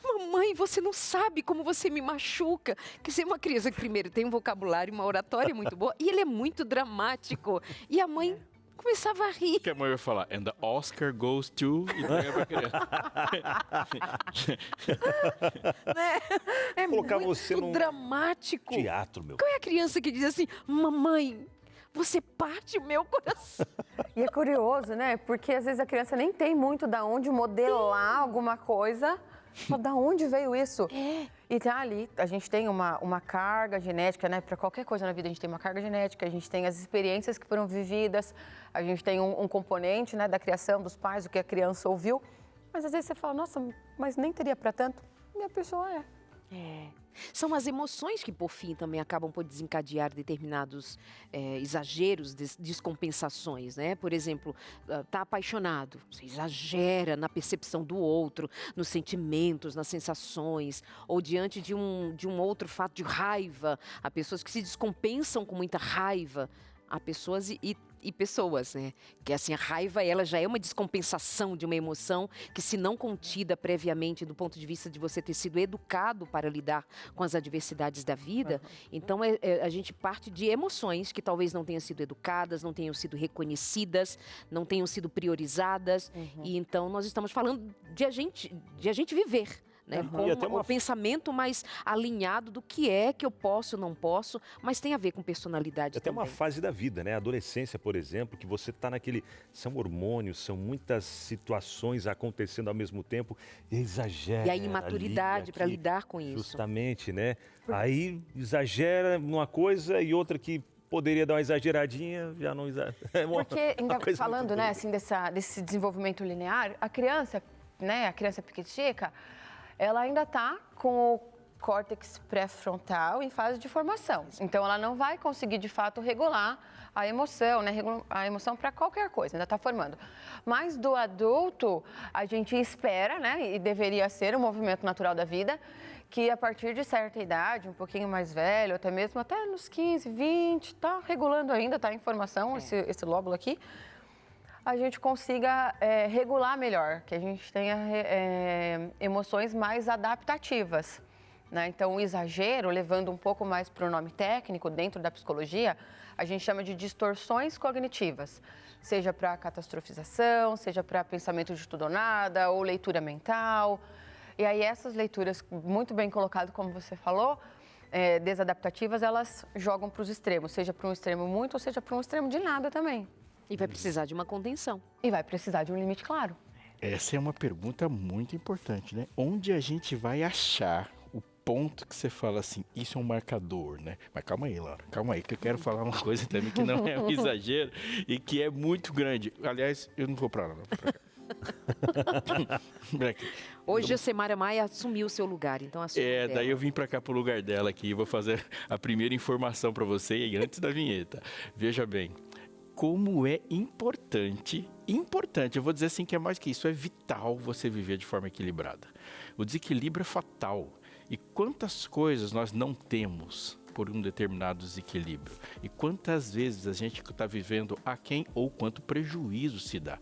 S2: Mamãe, você não sabe como você me machuca. Quer dizer, uma criança que primeiro tem um vocabulário, uma oratória muito boa, e ele é muito dramático. E a mãe começava a rir.
S1: Que a mãe vai falar, and the Oscar goes to... E ganha pra criança.
S2: Né? É
S3: Colocar
S2: muito
S3: você num
S2: dramático.
S3: teatro, meu.
S2: Qual é a criança que diz assim, mamãe, você parte o meu coração?
S6: E é curioso, né? Porque às vezes a criança nem tem muito da onde modelar alguma coisa. Mas da onde veio isso? E tá ali, a gente tem uma carga genética, né? Para qualquer coisa na vida a gente tem uma carga genética, a gente tem as experiências que foram vividas, a gente tem um componente, né, da criação dos pais, o que a criança ouviu. Mas às vezes você fala, nossa, mas nem teria para tanto. E a pessoa
S2: São as emoções que, por fim, também acabam por desencadear determinados exageros, descompensações, né? Por exemplo, tá apaixonado, você exagera na percepção do outro, nos sentimentos, nas sensações, ou diante de um outro fato de raiva. Há pessoas que se descompensam com muita raiva. Há pessoas e pessoas, né? Que assim, a raiva, ela já é uma descompensação de uma emoção que, se não contida previamente do ponto de vista de você ter sido educado para lidar com as adversidades da vida, então a gente parte de emoções que talvez não tenham sido educadas, não tenham sido reconhecidas, não tenham sido priorizadas, e então nós estamos falando de a gente viver, né? Com o pensamento mais alinhado do que é que eu posso, não posso, mas tem a ver com personalidade
S3: Até
S2: também.
S3: uma fase da vida, né? A adolescência, por exemplo, que você está naquele... São hormônios, são muitas situações acontecendo ao mesmo tempo e exagera.
S2: E a imaturidade para lidar com isso.
S3: Justamente, né? Aí exagera numa coisa e outra que poderia dar uma exageradinha, já não exagera.
S6: Porque, ainda falando, né, assim, desse desenvolvimento linear, a criança, né, a criança piquititica, ela ainda está com o córtex pré-frontal em fase de formação. Então, ela não vai conseguir, de fato, regular a emoção, né? A emoção para qualquer coisa, ainda está formando. Mas do adulto, a gente espera, né? E deveria ser um movimento natural da vida, que a partir de certa idade, um pouquinho mais velho, até mesmo até nos 15, 20, está regulando ainda, está em formação esse lóbulo aqui, a gente consiga regular melhor, que a gente tenha emoções mais adaptativas, né? Então, o exagero, levando um pouco mais para o nome técnico, dentro da psicologia, a gente chama de distorções cognitivas, seja para catastrofização, seja para pensamento de tudo ou nada, ou leitura mental. E aí, essas leituras, muito bem colocado, como você falou, desadaptativas, elas jogam para os extremos, seja para um extremo muito, ou seja para um extremo de nada também.
S2: E vai precisar de uma contenção.
S6: E vai precisar de um limite claro.
S1: Essa é uma pergunta muito importante, né? Onde a gente vai achar o ponto que você fala assim, isso é um marcador, né? Mas calma aí, Laura, calma aí, que eu quero falar uma coisa também que não é um exagero e que é muito grande. Aliás, eu não vou pra lá, não.
S2: Hoje a Semara Maia assumiu o seu lugar, então assumiu dela.
S1: Daí eu vim pra cá pro lugar dela aqui e vou fazer a primeira informação pra você e antes da vinheta. Veja bem, como é importante, eu vou dizer assim que é mais que isso, é vital você viver de forma equilibrada. O desequilíbrio é fatal. E quantas coisas nós não temos por um determinado desequilíbrio? E quantas vezes a gente está vivendo aquém ou quanto prejuízo se dá?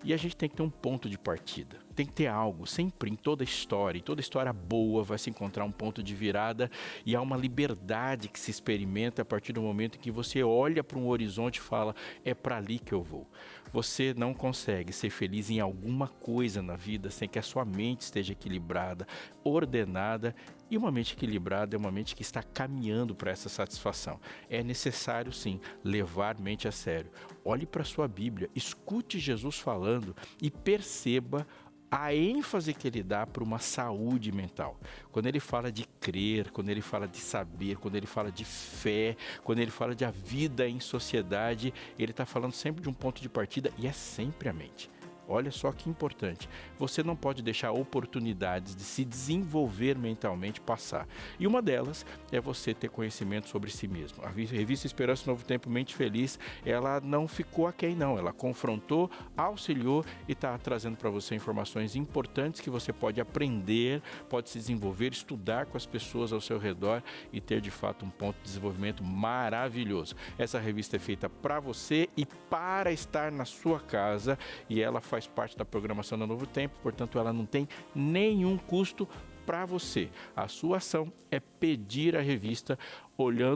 S1: E a gente tem que ter um ponto de partida. Tem que ter algo, sempre em toda história boa vai se encontrar um ponto de virada e há uma liberdade que se experimenta a partir do momento em que você olha para um horizonte e fala, é para ali que eu vou. Você não consegue ser feliz em alguma coisa na vida sem que a sua mente esteja equilibrada, ordenada, e uma mente equilibrada é uma mente que está caminhando para essa satisfação. É necessário, sim, levar mente a sério. Olhe para a sua Bíblia, escute Jesus falando e perceba a ênfase que ele dá para uma saúde mental. Quando ele fala de crer, quando ele fala de saber, quando ele fala de fé, quando ele fala de a vida em sociedade, ele está falando sempre de um ponto de partida e é sempre a mente. Olha só que importante, você não pode deixar oportunidades de se desenvolver mentalmente passar. E uma delas é você ter conhecimento sobre si mesmo. A revista Esperança Novo Tempo Mente Feliz, ela não ficou aquém não, ela confrontou, auxiliou e está trazendo para você informações importantes que você pode aprender, pode se desenvolver, estudar com as pessoas ao seu redor e ter de fato um ponto de desenvolvimento maravilhoso. Essa revista é feita para você e para estar na sua casa e ela faz parte da programação da Novo Tempo, portanto ela não tem nenhum custo para você. A sua ação é pedir a revista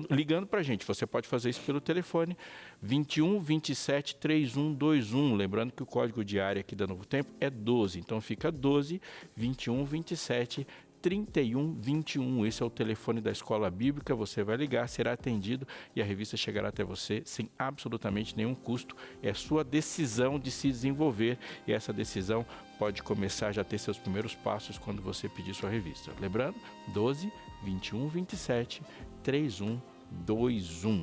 S1: ligando para a gente. Você pode fazer isso pelo telefone 21 27 3121. Lembrando que o código de área aqui da Novo Tempo é 12, então fica 12 21 27 3121. Esse é o telefone da Escola Bíblica. Você vai ligar, será atendido e a revista chegará até você sem absolutamente nenhum custo. É sua decisão de se desenvolver e essa decisão pode começar já a ter seus primeiros passos quando você pedir sua revista. Lembrando, 12 21 27 3121.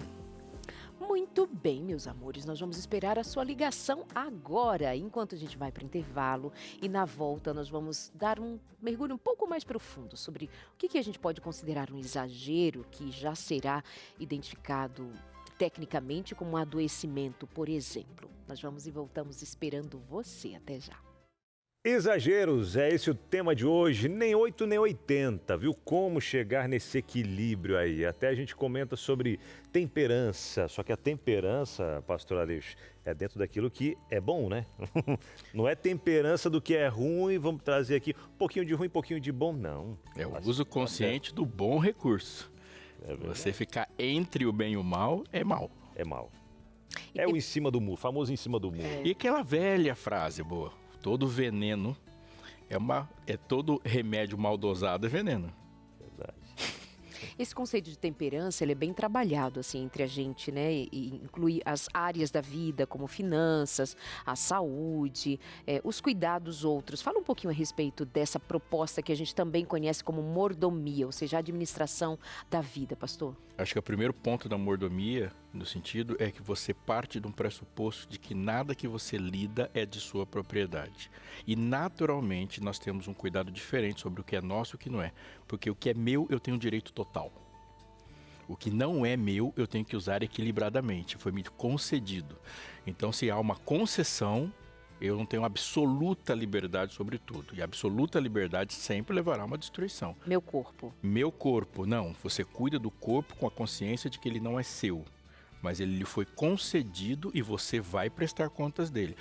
S2: Muito bem, meus amores, nós vamos esperar a sua ligação agora, enquanto a gente vai para o intervalo e na volta nós vamos dar um mergulho um pouco mais profundo sobre o que a gente pode considerar um exagero que já será identificado tecnicamente como um adoecimento, por exemplo. Nós vamos e voltamos esperando você. Até já.
S3: Exageros, é esse o tema de hoje, nem 8 nem 80, viu? Como chegar nesse equilíbrio aí. Até a gente comenta sobre temperança, só que a temperança, pastor Aleixo, é dentro daquilo que é bom, né? Não é temperança do que é ruim, vamos trazer aqui um pouquinho de ruim, um pouquinho de bom, não.
S1: É o uso consciente do bom recurso. Você ficar entre o bem e o mal é mal.
S3: É mal. É o em cima do muro, famoso em cima do muro.
S1: E aquela velha frase boa. Todo veneno todo remédio mal dosado é veneno.
S3: Verdade.
S2: Esse conceito de temperança, ele é bem trabalhado assim entre a gente, né? E inclui as áreas da vida, como finanças, a saúde, os cuidados outros. Fala um pouquinho a respeito dessa proposta que a gente também conhece como mordomia, ou seja, a administração da vida, pastor.
S1: Acho que o primeiro ponto da mordomia, no sentido, é que você parte de um pressuposto de que nada que você lida é de sua propriedade. E naturalmente nós temos um cuidado diferente sobre o que é nosso e o que não é. Porque o que é meu, eu tenho direito total. O que não é meu, eu tenho que usar equilibradamente. Foi me concedido. Então, se há uma concessão, eu não tenho absoluta liberdade sobre tudo. E a absoluta liberdade sempre levará a uma destruição.
S2: Meu corpo.
S1: Meu corpo, não. Você cuida do corpo com a consciência de que ele não é seu. Mas ele lhe foi concedido e você vai prestar contas dele.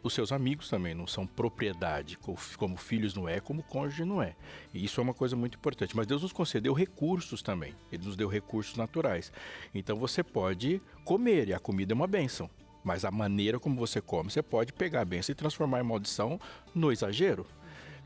S1: Os seus amigos também não são propriedade, como filhos não é, como cônjuge não é. E isso é uma coisa muito importante. Mas Deus nos concedeu recursos também. Ele nos deu recursos naturais. Então você pode comer e a comida é uma bênção. Mas a maneira como você come, você pode pegar a bênção e transformar em maldição no exagero.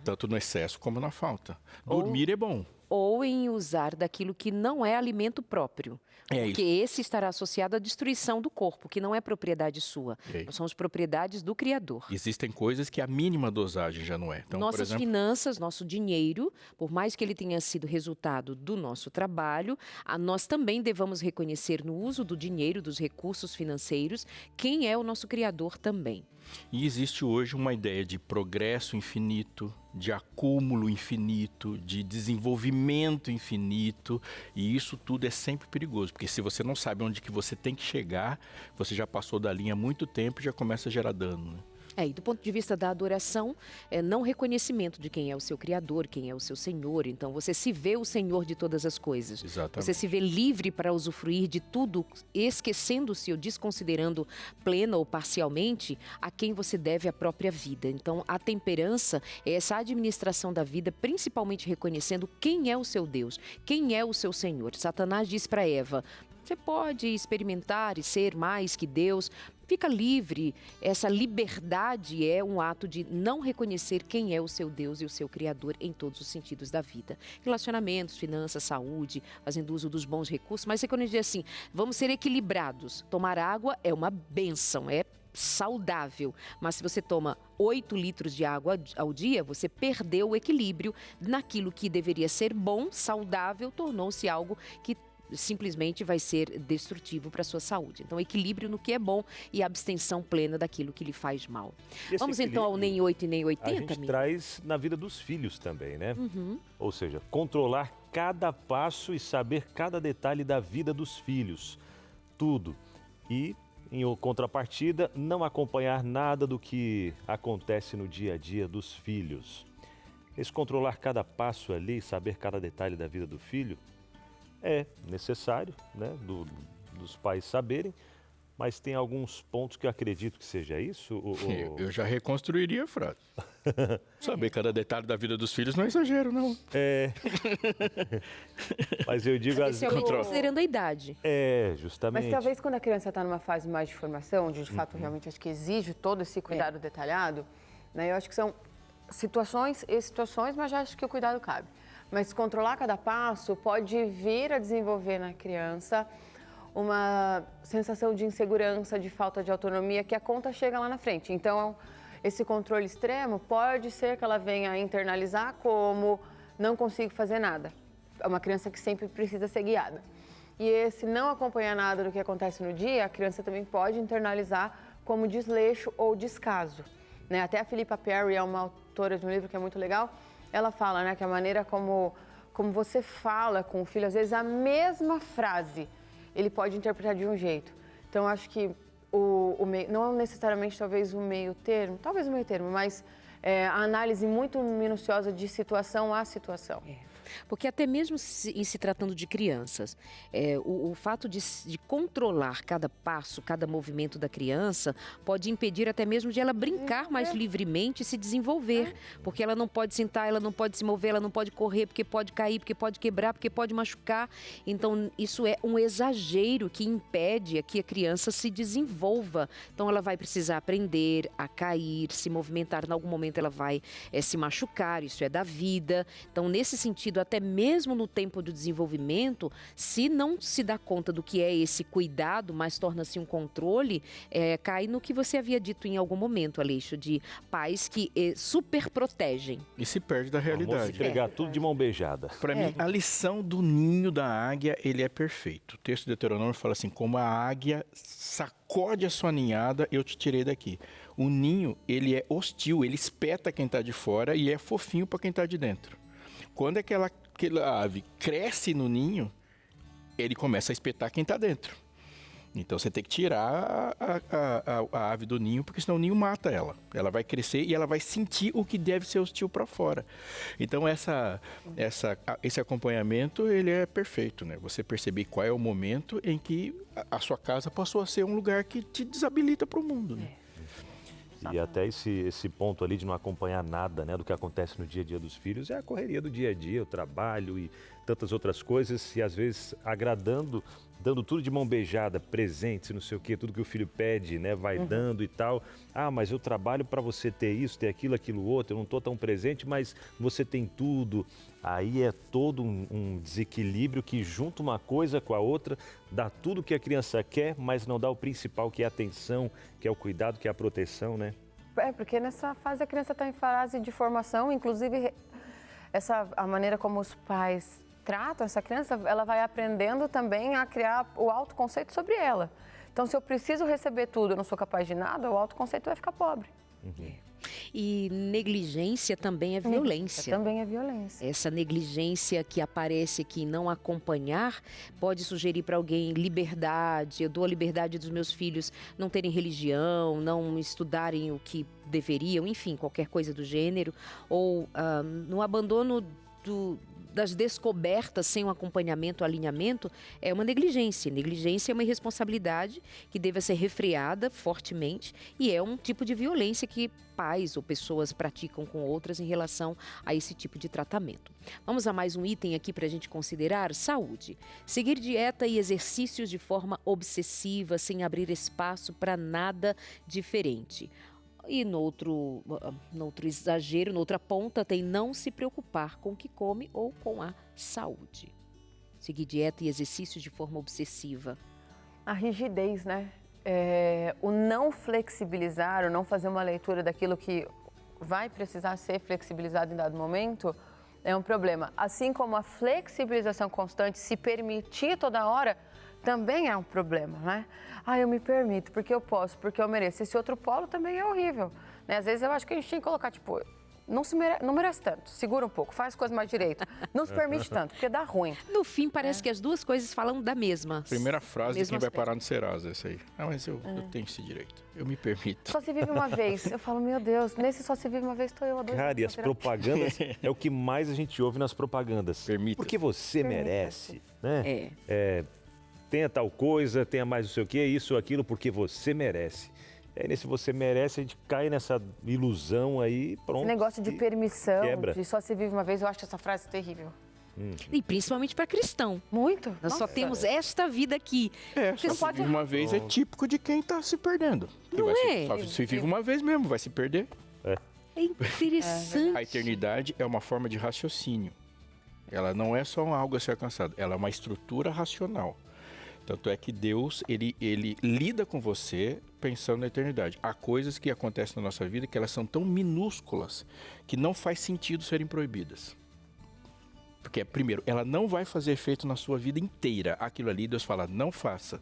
S1: Tanto no excesso como na falta. Dormir é bom.
S2: Ou em usar daquilo que não é alimento próprio. Porque
S1: isso.
S2: esse estará associado à destruição do corpo, que não é propriedade sua. Nós somos propriedades do Criador.
S1: Existem coisas que a mínima dosagem já não é. Então,
S2: Nossas
S1: por exemplo,
S2: finanças, nosso dinheiro, por mais que ele tenha sido resultado do nosso trabalho, nós também devemos reconhecer no uso do dinheiro, dos recursos financeiros, quem é o nosso Criador também.
S1: E existe hoje uma ideia de progresso infinito, de acúmulo infinito, de desenvolvimento infinito, e isso tudo é sempre perigoso, porque se você não sabe onde que você tem que chegar, você já passou da linha há muito tempo e já começa a gerar dano, né?
S2: E do ponto de vista da adoração, não reconhecimento de quem é o seu Criador, quem é o seu Senhor. Então, você se vê o Senhor de todas as coisas.
S1: Exatamente.
S2: Você se vê livre para usufruir de tudo, esquecendo-se ou desconsiderando plena ou parcialmente a quem você deve a própria vida. Então, a temperança é essa administração da vida, principalmente reconhecendo quem é o seu Deus, quem é o seu Senhor. Satanás diz para Eva: você pode experimentar e ser mais que Deus. Fica livre. Essa liberdade é um ato de não reconhecer quem é o seu Deus e o seu Criador em todos os sentidos da vida. Relacionamentos, finanças, saúde, fazendo uso dos bons recursos. Mas quando a gente diz assim, vamos ser equilibrados. Tomar água é uma bênção, é saudável. Mas se você toma 8 litros de água ao dia, você perdeu o equilíbrio naquilo que deveria ser bom, saudável, tornou-se algo que simplesmente vai ser destrutivo para a sua saúde. Então, equilíbrio no que é bom e abstenção plena daquilo que lhe faz mal. Vamos então ao nem 8 e nem 80,
S3: A gente traz na vida dos filhos também, né? Ou seja, controlar cada passo e saber cada detalhe da vida dos filhos. Tudo. E, em contrapartida, não acompanhar nada do que acontece no dia a dia dos filhos. Esse controlar cada passo ali, saber cada detalhe da vida do filho, é necessário, né, dos pais saberem, mas tem alguns pontos que eu acredito que seja isso.
S1: Eu já reconstruiria a frase. Saber cada detalhe da vida dos filhos não é exagero, não.
S3: Mas eu digo
S2: assim, considerando a idade.
S3: Justamente.
S6: Mas talvez quando a criança está numa fase mais de formação, onde de fato realmente acho que exige todo esse cuidado detalhado, né, eu acho que são situações e situações, mas já acho que o cuidado cabe. Mas controlar cada passo pode vir a desenvolver na criança uma sensação de insegurança, de falta de autonomia, que a conta chega lá na frente. Então, esse controle extremo pode ser que ela venha a internalizar como não consigo fazer nada. É uma criança que sempre precisa ser guiada. E esse não acompanhar nada do que acontece no dia, a criança também pode internalizar como desleixo ou descaso, né? Até a Philippa Perry é uma autora de um livro que é muito legal. Ela fala, né, que a maneira como você fala com o filho, às vezes a mesma frase, ele pode interpretar de um jeito. Então, acho que não necessariamente talvez o meio termo, mas a análise muito minuciosa de situação a situação.
S2: Porque até mesmo em se tratando de crianças, o fato de controlar cada passo, cada movimento da criança, pode impedir até mesmo de ela brincar mais livremente e se desenvolver. Porque ela não pode sentar, ela não pode se mover, ela não pode correr, porque pode cair, porque pode quebrar, porque pode machucar. Então, isso é um exagero que impede que a criança se desenvolva. Então, ela vai precisar aprender a cair, se movimentar. Em algum momento, ela vai se machucar, isso é da vida. Então, nesse sentido, até mesmo no tempo do desenvolvimento, se não se dá conta do que é esse cuidado, mas torna-se um controle, cai no que você havia dito em algum momento, Aleixo, de pais que super protegem.
S1: E se perde da realidade.
S3: Vamos entregar tudo de mão beijada.
S1: Para mim, a lição do ninho da águia, ele é perfeito. O texto de Deuteronômio fala assim, como a águia sacode a sua ninhada, eu te tirei daqui. O ninho, ele é hostil, ele espeta quem está de fora e é fofinho para quem está de dentro. Quando aquela ave cresce no ninho, ele começa a espetar quem está dentro. Então você tem que tirar a ave do ninho, porque senão o ninho mata ela. Ela vai crescer e ela vai sentir o que deve ser hostil para fora. Então esse acompanhamento, ele é perfeito, né? Você perceber qual é o momento em que a sua casa passou a ser um lugar que te desabilita para o mundo, né?
S3: E até esse ponto ali de não acompanhar nada, né, do que acontece no dia a dia dos filhos é a correria do dia a dia, o trabalho e tantas outras coisas, e às vezes agradando, dando tudo de mão beijada, presentes, não sei o quê, tudo que o filho pede, né, vai dando e tal. Ah, mas eu trabalho para você ter isso, ter aquilo outro, eu não estou tão presente, mas você tem tudo. Aí é todo um desequilíbrio que junta uma coisa com a outra, dá tudo que a criança quer, mas não dá o principal, que é a atenção, que é o cuidado, que é a proteção, né?
S6: Porque nessa fase a criança está em fase de formação, inclusive a maneira como os pais tratam essa criança, ela vai aprendendo também a criar o autoconceito sobre ela. Então, se eu preciso receber tudo, eu não sou capaz de nada, o autoconceito vai ficar pobre.
S2: E negligência também é violência.
S6: Também é violência.
S2: Essa negligência que aparece aqui em não acompanhar pode sugerir para alguém liberdade. Eu dou a liberdade dos meus filhos não terem religião, não estudarem o que deveriam, enfim, qualquer coisa do gênero. Ou no abandono das descobertas sem um acompanhamento, alinhamento, é uma negligência. Negligência é uma irresponsabilidade que deve ser refreada fortemente e é um tipo de violência que pais ou pessoas praticam com outras em relação a esse tipo de tratamento. Vamos a mais um item aqui para a gente considerar: saúde. Seguir dieta e exercícios de forma obsessiva, sem abrir espaço para nada diferente. E no outro exagero, noutra ponta, tem não se preocupar com o que come ou com a saúde. Seguir dieta e exercícios de forma obsessiva.
S6: A rigidez, né? O não flexibilizar, o não fazer uma leitura daquilo que vai precisar ser flexibilizado em dado momento, é um problema. Assim como a flexibilização constante, se permitir toda hora, também é um problema, né? Eu me permito, porque eu posso, porque eu mereço. Esse outro polo também é horrível, né? Às vezes eu acho que a gente tem que colocar, tipo, não merece tanto, segura um pouco, faz coisas mais direito. Não se permite tanto, porque dá ruim.
S2: No fim, parece que as duas coisas falam da mesma.
S1: Primeira frase de quem vai parar no Serasa, essa aí. Mas eu tenho esse direito, eu me permito.
S6: Só se vive uma vez. Eu falo, meu Deus, nesse só se vive uma vez, estou eu há 2 anos.
S3: Cara, e as propagandas é o que mais a gente ouve nas propagandas.
S1: Permita.
S3: Porque você merece, né? Tenha tal coisa, tenha mais não sei o quê, isso ou aquilo, porque você merece. Aí nesse você merece, a gente cai nessa ilusão aí, pronto.
S6: Esse negócio de permissão,
S3: quebra.
S6: de só se vive uma vez, eu acho essa frase terrível.
S2: E principalmente para cristão.
S6: Muito.
S2: Nós só temos esta vida aqui.
S1: Só se vive uma vez é típico de quem está se perdendo.
S2: Não é?
S1: Só se vive uma vez mesmo, vai se perder.
S2: É interessante.
S1: A eternidade é uma forma de raciocínio. Ela não é só algo a ser alcançado, ela é uma estrutura racional. Tanto é que Deus, ele lida com você pensando na eternidade. Há coisas que acontecem na nossa vida que elas são tão minúsculas que não faz sentido serem proibidas. Porque, primeiro, ela não vai fazer efeito na sua vida inteira. Aquilo ali, Deus fala, não faça.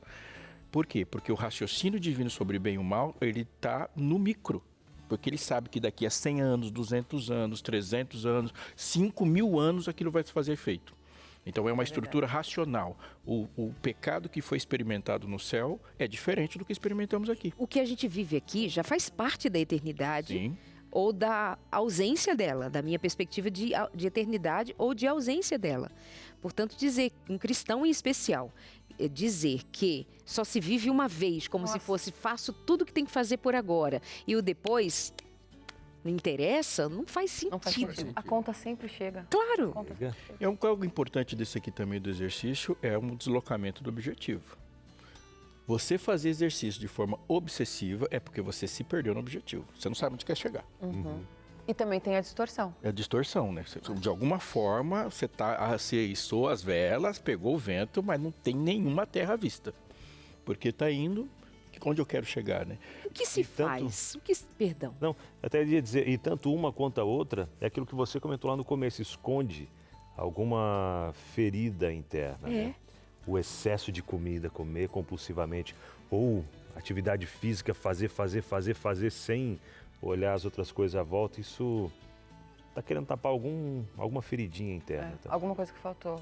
S1: Por quê? Porque o raciocínio divino sobre bem e o mal, ele está no micro. Porque ele sabe que daqui a 100 anos, 200 anos, 300 anos, 5.000 anos, aquilo vai fazer efeito. Então é uma estrutura racional. O pecado que foi experimentado no céu é diferente do que experimentamos aqui.
S2: O que a gente vive aqui já faz parte da eternidade.
S1: Sim.
S2: Ou da ausência dela, da minha perspectiva de eternidade ou de ausência dela. Portanto, dizer, um cristão em especial, dizer que só se vive uma vez, como se fosse faço tudo que tem que fazer por agora e o depois não interessa, não faz sentido.
S6: Não faz sentido. A conta sempre chega.
S2: Claro.
S1: Algo importante desse aqui também do exercício é um deslocamento do objetivo. Você fazer exercício de forma obsessiva é porque você se perdeu no objetivo. Você não sabe onde quer chegar.
S6: E também tem a distorção.
S1: É a distorção, né? De alguma forma, você içou as velas, pegou o vento, mas não tem nenhuma terra à vista. Porque está indo onde eu quero chegar, né?
S2: O que se faz? Perdão.
S3: Não, até ia dizer, e tanto uma quanto a outra, é aquilo que você comentou lá no começo, esconde alguma ferida interna, né? O excesso de comida, comer compulsivamente, ou atividade física, fazer sem olhar as outras coisas à volta, isso tá querendo tapar alguma feridinha interna. Tá?
S6: Alguma coisa que faltou.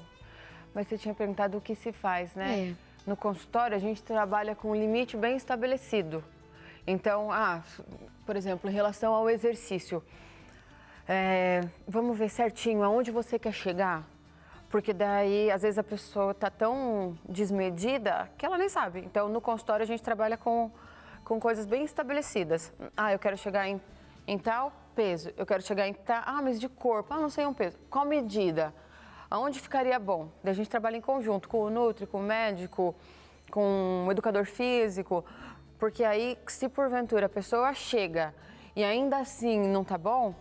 S6: Mas você tinha perguntado o que se faz, né? No consultório, a gente trabalha com um limite bem estabelecido. Então, por exemplo, em relação ao exercício, vamos ver certinho aonde você quer chegar, porque daí, às vezes, a pessoa está tão desmedida que ela nem sabe. Então, no consultório, a gente trabalha com coisas bem estabelecidas. Eu quero chegar em tal peso, eu quero chegar em tal... mas de corpo, não sei um peso. Qual medida? Aonde ficaria bom? Daí a gente trabalha em conjunto com o nutri, com o médico, com o educador físico, porque aí, se porventura a pessoa chega e ainda assim não tá bom,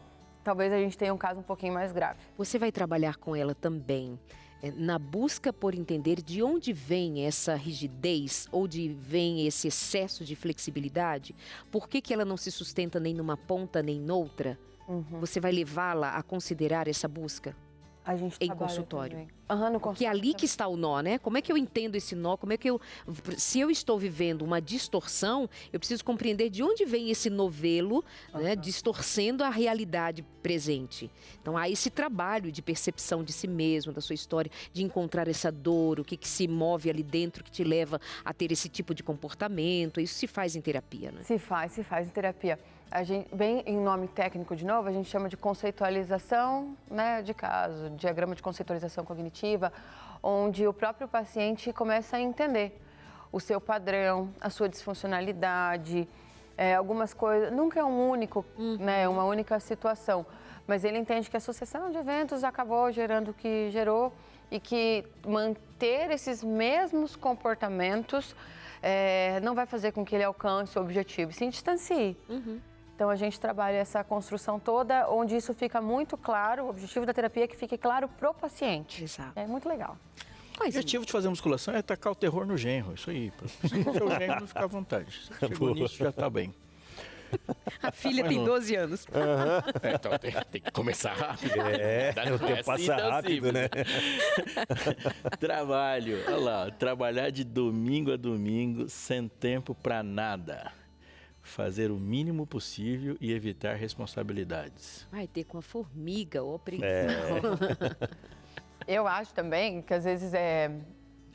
S6: talvez a gente tenha um caso um pouquinho mais grave.
S2: Você vai trabalhar com ela também na busca por entender de onde vem essa rigidez ou de vem esse excesso de flexibilidade? Por que ela não se sustenta nem numa ponta nem noutra? Você vai levá-la a considerar essa busca?
S6: A gente
S2: em
S6: trabalha
S2: consultório.
S6: também. Aham, no
S2: Que é ali que está o nó, né? Como é que eu entendo esse nó? Como é que se eu estou vivendo uma distorção, eu preciso compreender de onde vem esse novelo, né, distorcendo a realidade presente. Então há esse trabalho de percepção de si mesmo, da sua história, de encontrar essa dor, o que se move ali dentro que te leva a ter esse tipo de comportamento. Isso se faz em terapia, né?
S6: Se faz em terapia. A gente, bem em nome técnico de novo, a gente chama de conceitualização, né, de caso, diagrama de conceitualização cognitiva, onde o próprio paciente começa a entender o seu padrão, a sua disfuncionalidade, algumas coisas. Nunca é um único, né, uma única situação, mas ele entende que a sucessão de eventos acabou gerando o que gerou e que manter esses mesmos comportamentos não vai fazer com que ele alcance o objetivo, se distancie. Então, a gente trabalha essa construção toda, onde isso fica muito claro, o objetivo da terapia é que fique claro pro paciente.
S2: Exato.
S6: É muito legal.
S1: O objetivo de fazer musculação é tacar o terror no genro, isso aí. Para o seu genro não ficar à vontade. Você chegou nisso, já tá bem.
S2: A filha tem 12 anos.
S1: Então tem que começar rápido.
S3: O tempo passa rápido, né?
S1: Trabalho, olha lá, trabalhar de domingo a domingo, sem tempo para nada. Fazer o mínimo possível e evitar responsabilidades.
S2: Vai ter com a formiga, ou preguiça.
S6: Eu acho também que às vezes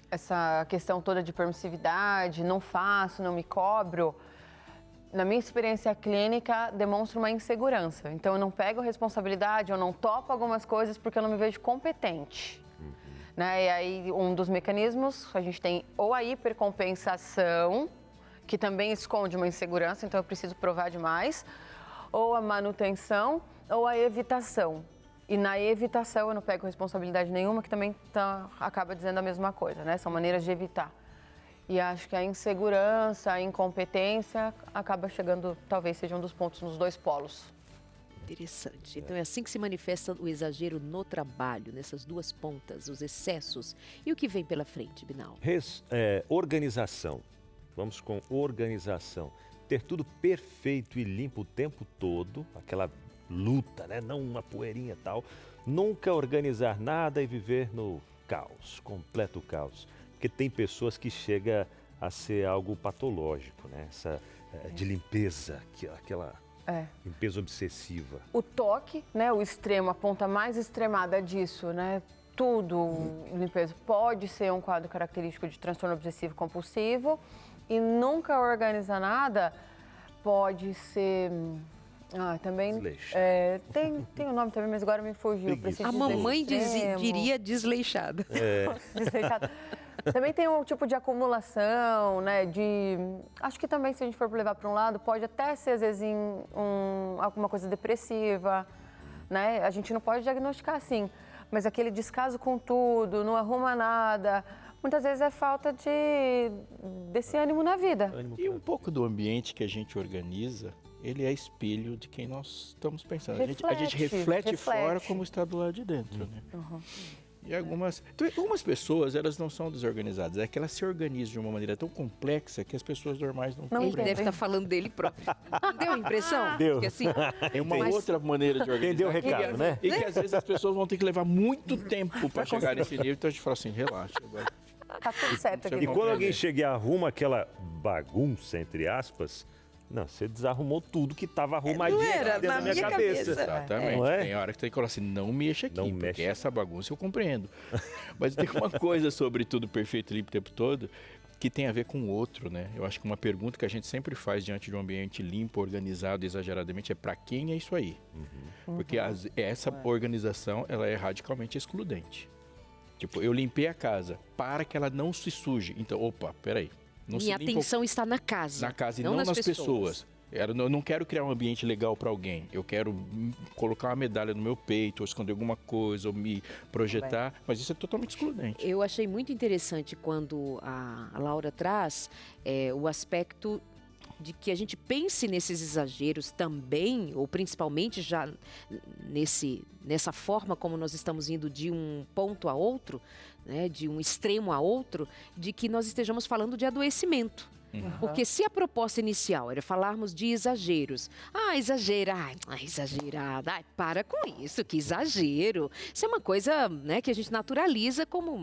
S6: essa questão toda de permissividade, não faço, não me cobro, na minha experiência clínica, demonstra uma insegurança. Então, eu não pego responsabilidade, eu não topo algumas coisas porque eu não me vejo competente. Né? E aí, um dos mecanismos, a gente tem ou a hipercompensação, que também esconde uma insegurança, então eu preciso provar demais, ou a manutenção, ou a evitação. E na evitação eu não pego responsabilidade nenhuma, que também acaba dizendo a mesma coisa, né? São maneiras de evitar. E acho que a insegurança, a incompetência acaba chegando, talvez seja um dos pontos nos dois polos.
S2: Interessante. Então é assim que se manifesta o exagero no trabalho, nessas duas pontas, os excessos. E o que vem pela frente, Binal?
S3: Organização. Vamos com organização. Ter tudo perfeito e limpo o tempo todo, aquela luta, né? Não uma poeirinha e tal. Nunca organizar nada e viver no caos, completo caos. Porque tem pessoas que chega a ser algo patológico, né? Essa de limpeza, aquela limpeza obsessiva.
S6: O toque, né? O extremo, a ponta mais extremada disso, né? Tudo, limpeza, pode ser um quadro característico de transtorno obsessivo compulsivo. E nunca organizar nada pode ser... também... Tem um nome também, mas agora me fugiu.
S2: A mamãe diria desleixada.
S6: Desleixada. Também tem um tipo de acumulação, né? Acho que também, se a gente for levar para um lado, pode até ser, às vezes, alguma coisa depressiva, né? A gente não pode diagnosticar assim. Mas aquele descaso com tudo, não arruma nada... Muitas vezes é falta desse ânimo na vida.
S1: E um pouco do ambiente que a gente organiza, ele é espelho de quem nós estamos pensando. A gente reflete fora como está do lado de dentro, né? E algumas pessoas, elas não são desorganizadas, é que elas se organizam de uma maneira tão complexa que as pessoas normais não
S2: Ele deve estar falando dele próprio. Deu a impressão?
S3: Deu.
S2: Que, assim,
S1: é uma outra maneira de organizar.
S3: Entendeu o recado, né?
S1: E que às vezes as pessoas vão ter que levar muito tempo para chegar nesse nível, então a gente fala assim, relaxa. Agora.
S6: Tá tudo certo aqui.
S3: E quando alguém chega e arruma aquela bagunça, entre aspas, não, você desarrumou tudo que estava arrumadinho dentro da minha cabeça.
S1: Exatamente. Tem hora que você tem que falar assim, não mexa aqui, porque essa bagunça eu compreendo. Mas tem uma coisa sobre tudo perfeito e limpo o tempo todo que tem a ver com o outro, né? Eu acho que uma pergunta que a gente sempre faz diante de um ambiente limpo, organizado, exageradamente, é para quem é isso aí? Porque essa organização, ela é radicalmente excludente. Tipo, eu limpei a casa para que ela não se suje. Então, peraí.
S2: Minha atenção está na casa.
S1: Na casa e não nas pessoas. Eu não quero criar um ambiente legal para alguém. Eu quero colocar uma medalha no meu peito, ou esconder alguma coisa, ou me projetar. Mas isso é totalmente excludente.
S2: Eu achei muito interessante quando a Laura traz o aspecto de que a gente pense nesses exageros também, ou principalmente já nessa forma como nós estamos indo de um ponto a outro, né, de um extremo a outro, de que nós estejamos falando de adoecimento. Porque se a proposta inicial era falarmos de exageros, exagerada, para com isso, que exagero. Isso é uma coisa, né, que a gente naturaliza como,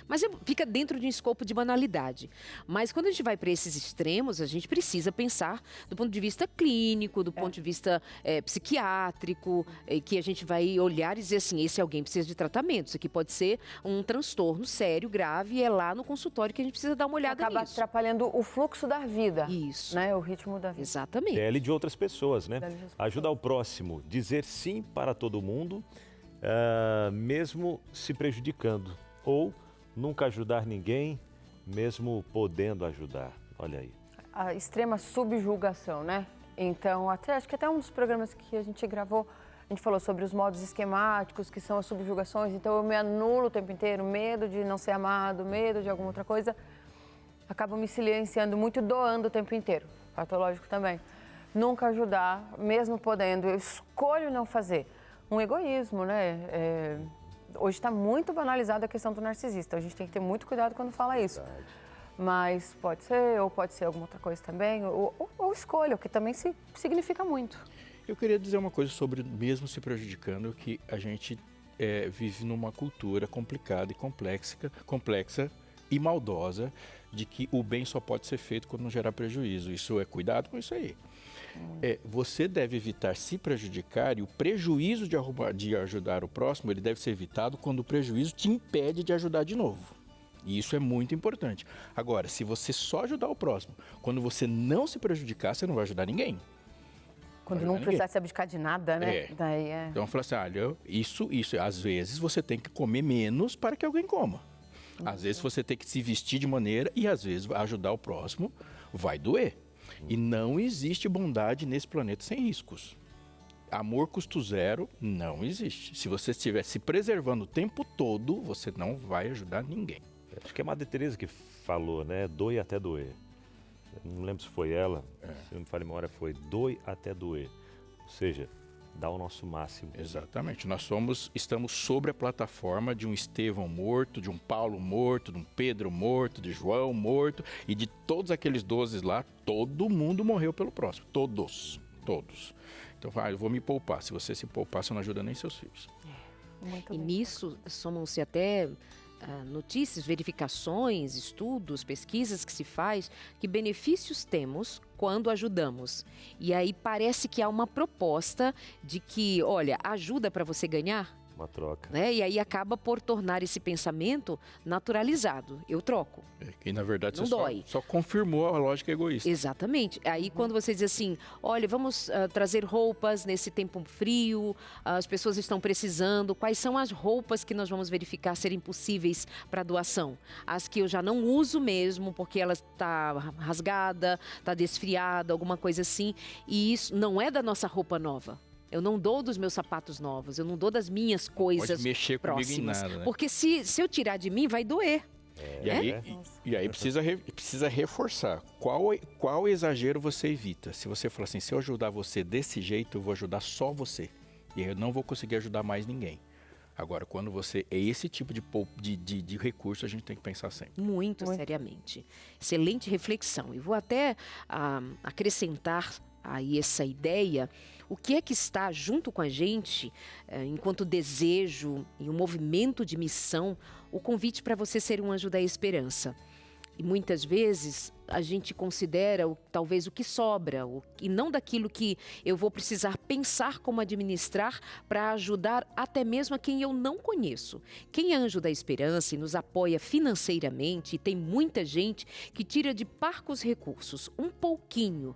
S2: mas fica dentro de um escopo de banalidade. Mas quando a gente vai para esses extremos, a gente precisa pensar do ponto de vista clínico, do ponto de vista psiquiátrico, que a gente vai olhar e dizer assim, esse alguém precisa de tratamento, isso aqui pode ser um transtorno sério, grave, e é lá no consultório que a gente precisa dar uma olhada
S6: Acaba
S2: nisso.
S6: atrapalhando o fluxo da vida.
S2: Isso.
S6: Né? O ritmo da vida.
S2: Exatamente.
S3: Dele de outras pessoas, né? Ajudar o próximo, dizer sim para todo mundo, mesmo se prejudicando. Ou nunca ajudar ninguém, mesmo podendo ajudar. Olha aí.
S6: A extrema subjugação, né? Então, acho que até um dos programas que a gente gravou, a gente falou sobre os modos esquemáticos, que são as subjugações. Então, eu me anulo o tempo inteiro, medo de não ser amado, medo de alguma outra coisa. Acabo me silenciando muito, doando o tempo inteiro. Patológico também. Nunca ajudar, mesmo podendo. Eu escolho não fazer. Um egoísmo, né? Hoje está muito banalizada a questão do narcisista. A gente tem que ter muito cuidado quando fala isso. Mas pode ser, ou pode ser alguma outra coisa também. Ou escolha, o que também significa muito.
S1: Eu queria dizer uma coisa sobre mesmo se prejudicando, que a gente vive numa cultura complicada e complexa e maldosa, de que o bem só pode ser feito quando não gerar prejuízo. Isso cuidado com isso aí. Você deve evitar se prejudicar, e o prejuízo de ajudar o próximo, ele deve ser evitado quando o prejuízo te impede de ajudar de novo. E isso é muito importante. Agora, se você só ajudar o próximo, quando você não se prejudicar, você não vai ajudar ninguém.
S6: Quando não precisar se abdicar de nada, né?
S1: Então, fala assim, olha, isso, às vezes você tem que comer menos para que alguém coma. Às vezes você tem que se vestir de maneira, e às vezes ajudar o próximo vai doer. E não existe bondade nesse planeta sem riscos. Amor custo zero não existe. Se você estiver se preservando o tempo todo, você não vai ajudar ninguém.
S3: Acho que é a Madre Teresa que falou, né? Doe até doer. Eu não lembro se foi ela, se não me falha a memória, foi doe até doer. Ou seja, dá o nosso máximo.
S1: Exatamente. Estamos sobre a plataforma de um Estevão morto, de um Paulo morto, de um Pedro morto, de João morto, e de todos aqueles 12 lá, todo mundo morreu pelo próximo. Todos. Então, eu vou me poupar. Se você se poupar, você não ajuda nem seus filhos.
S2: E nisso somam-se até notícias, verificações, estudos, pesquisas que se faz, que benefícios temos quando ajudamos. E aí parece que há uma proposta de que, olha, ajuda para você ganhar.
S3: Uma troca.
S2: Né? E aí acaba por tornar esse pensamento naturalizado. Eu troco.
S1: E na verdade
S2: não
S1: você
S2: dói.
S1: Só confirmou a lógica egoísta.
S2: Exatamente. Aí quando você diz assim, olha, vamos trazer roupas nesse tempo frio, as pessoas estão precisando, quais são as roupas que nós vamos verificar serem possíveis para doação? As que eu já não uso mesmo, porque ela está rasgada, está desfriada, alguma coisa assim. E isso não é da nossa roupa nova. Eu não dou dos meus sapatos novos, eu não dou das minhas coisas
S1: pode mexer
S2: próximas.
S1: Comigo em nada, né?
S2: Porque se eu tirar de mim, vai doer.
S1: E aí precisa reforçar. Qual exagero você evita? Se você falar assim, se eu ajudar você desse jeito, eu vou ajudar só você. E eu não vou conseguir ajudar mais ninguém. Agora, quando você... É esse tipo de recurso, a gente tem que pensar sempre.
S2: Muito seriamente. Excelente reflexão. E vou até acrescentar aí essa ideia. O que é que está junto com a gente, enquanto desejo e um movimento de missão, o convite para você ser um anjo da esperança. E muitas vezes a gente considera talvez o que sobra, e não daquilo que eu vou precisar pensar como administrar para ajudar até mesmo a quem eu não conheço. Quem é Anjo da Esperança e nos apoia financeiramente, e tem muita gente que tira de parcos recursos, um pouquinho,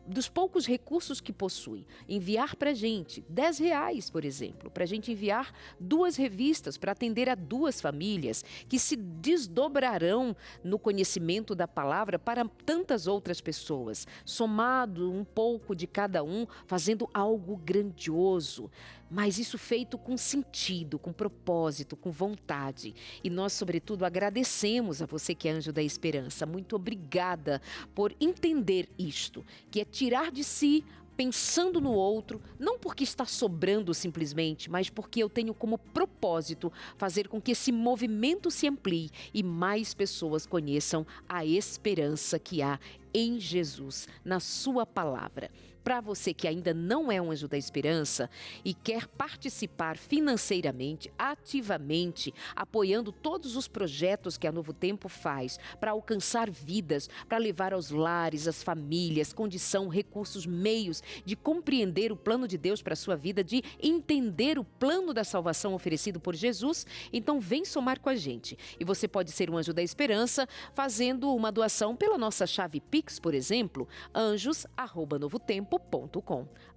S2: dos poucos recursos que possui, enviar para a gente R$10, por exemplo, para a gente enviar 2 revistas para atender a 2 famílias que se desdobrarão no conhecimento da palavra para tantas outras pessoas, somado um pouco de cada um, fazendo algo grandioso, mas isso feito com sentido, com propósito, com vontade. E nós, sobretudo, agradecemos a você que é Anjo da Esperança. Muito obrigada por entender isto, que é tirar de si pensando no outro, não porque está sobrando simplesmente, mas porque eu tenho como propósito fazer com que esse movimento se amplie e mais pessoas conheçam a esperança que há em Jesus, na sua palavra. Para você que ainda não é um Anjo da Esperança e quer participar financeiramente, ativamente, apoiando todos os projetos que a Novo Tempo faz para alcançar vidas, para levar aos lares, às famílias, condição, recursos, meios de compreender o plano de Deus para a sua vida, de entender o plano da salvação oferecido por Jesus, então vem somar com a gente. E você pode ser um Anjo da Esperança fazendo uma doação pela nossa chave Pix, por exemplo, anjos@novotempo.com.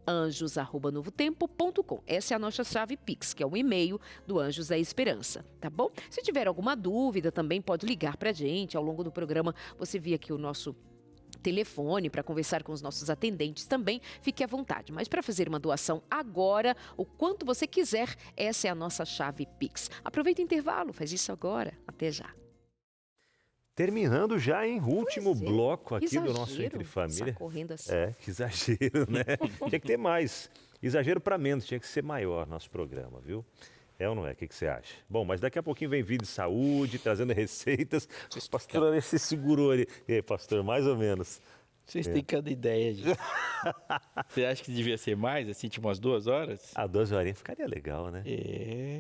S2: anjos@novotempo.com. Essa é a nossa chave Pix, que é o e-mail do Anjos da Esperança, tá bom? Se tiver alguma dúvida, também pode ligar pra gente. Ao longo do programa, você vê aqui o nosso telefone para conversar com os nossos atendentes também, fique à vontade. Mas para fazer uma doação agora, o quanto você quiser, essa é a nossa chave Pix. Aproveita o intervalo, faz isso agora. Até já.
S3: Terminando já, hein? Último bloco aqui do nosso Entre Família.
S2: Correndo assim.
S3: Que exagero, né? Tinha que ter mais. Exagero para menos, tinha que ser maior nosso programa, viu? É ou não é? O que você acha? Bom, mas daqui a pouquinho vem Vida e Saúde, trazendo receitas. O pastor se segurou ali. E aí, pastor, mais ou menos.
S1: Vocês têm cada ideia, gente. Você acha que devia ser mais, assim, tipo umas 2 horas?
S3: 2 horinhas ficaria legal, né?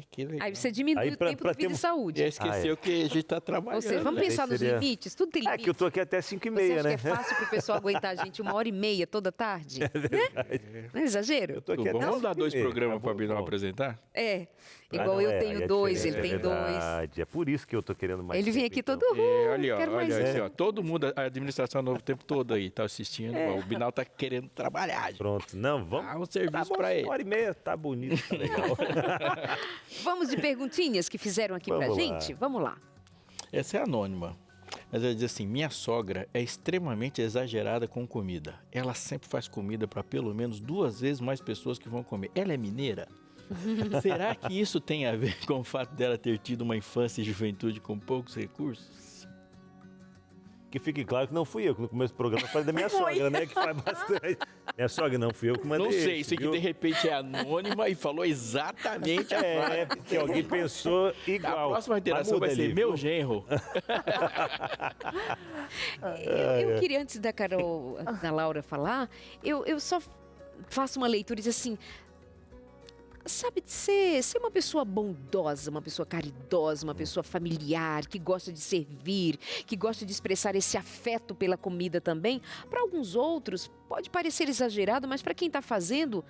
S1: Que legal.
S2: Aí você diminui o tempo do Vida e Saúde.
S1: Esqueceu que a gente está trabalhando.
S2: Ou seja, vamos pensar nos limites, tudo tem limite.
S3: Que eu tô aqui até 5h30,
S2: Você acha
S3: né?
S2: que é fácil pro pessoal aguentar a gente 1h30 toda tarde?
S3: É verdade.
S2: Não é exagero?
S3: Eu tô aqui até
S1: Vamos dar 2 programas para o Abinão apresentar?
S2: Igual eu tenho 2, ele tem 2.
S3: É por isso que eu tô querendo mais.
S2: Ele vem aqui todo
S1: olha assim, ó, todo mundo, a administração Novo Tempo todo aí, tá assistindo. O Binal tá querendo trabalhar. Gente.
S3: Pronto, não, vamos.
S1: Dá um serviço para ele.
S3: 1h30, tá bonito, tá legal.
S2: Vamos de perguntinhas que fizeram aqui pra gente? Vamos lá.
S1: Essa é anônima. Mas ela diz assim, minha sogra é extremamente exagerada com comida. Ela sempre faz comida para pelo menos 2 vezes mais pessoas que vão comer. Ela é mineira? Será que isso tem a ver com o fato dela ter tido uma infância e juventude com poucos recursos?
S3: Que fique claro que não fui eu, que no começo do programa eu falei da minha sogra, né? Que faz bastante. Minha sogra não fui eu que mandei.
S1: Não sei, isso aqui de repente é anônima e falou exatamente a frase.
S3: Porque alguém pensou igual.
S1: A próxima interação vai ser meu genro.
S2: Eu queria, antes da Carol, da Laura falar, eu só faço uma leitura e diz assim, sabe, ser uma pessoa bondosa, uma pessoa caridosa, uma pessoa familiar, que gosta de servir, que gosta de expressar esse afeto pela comida também, para alguns outros pode parecer exagerado, mas para quem está fazendo,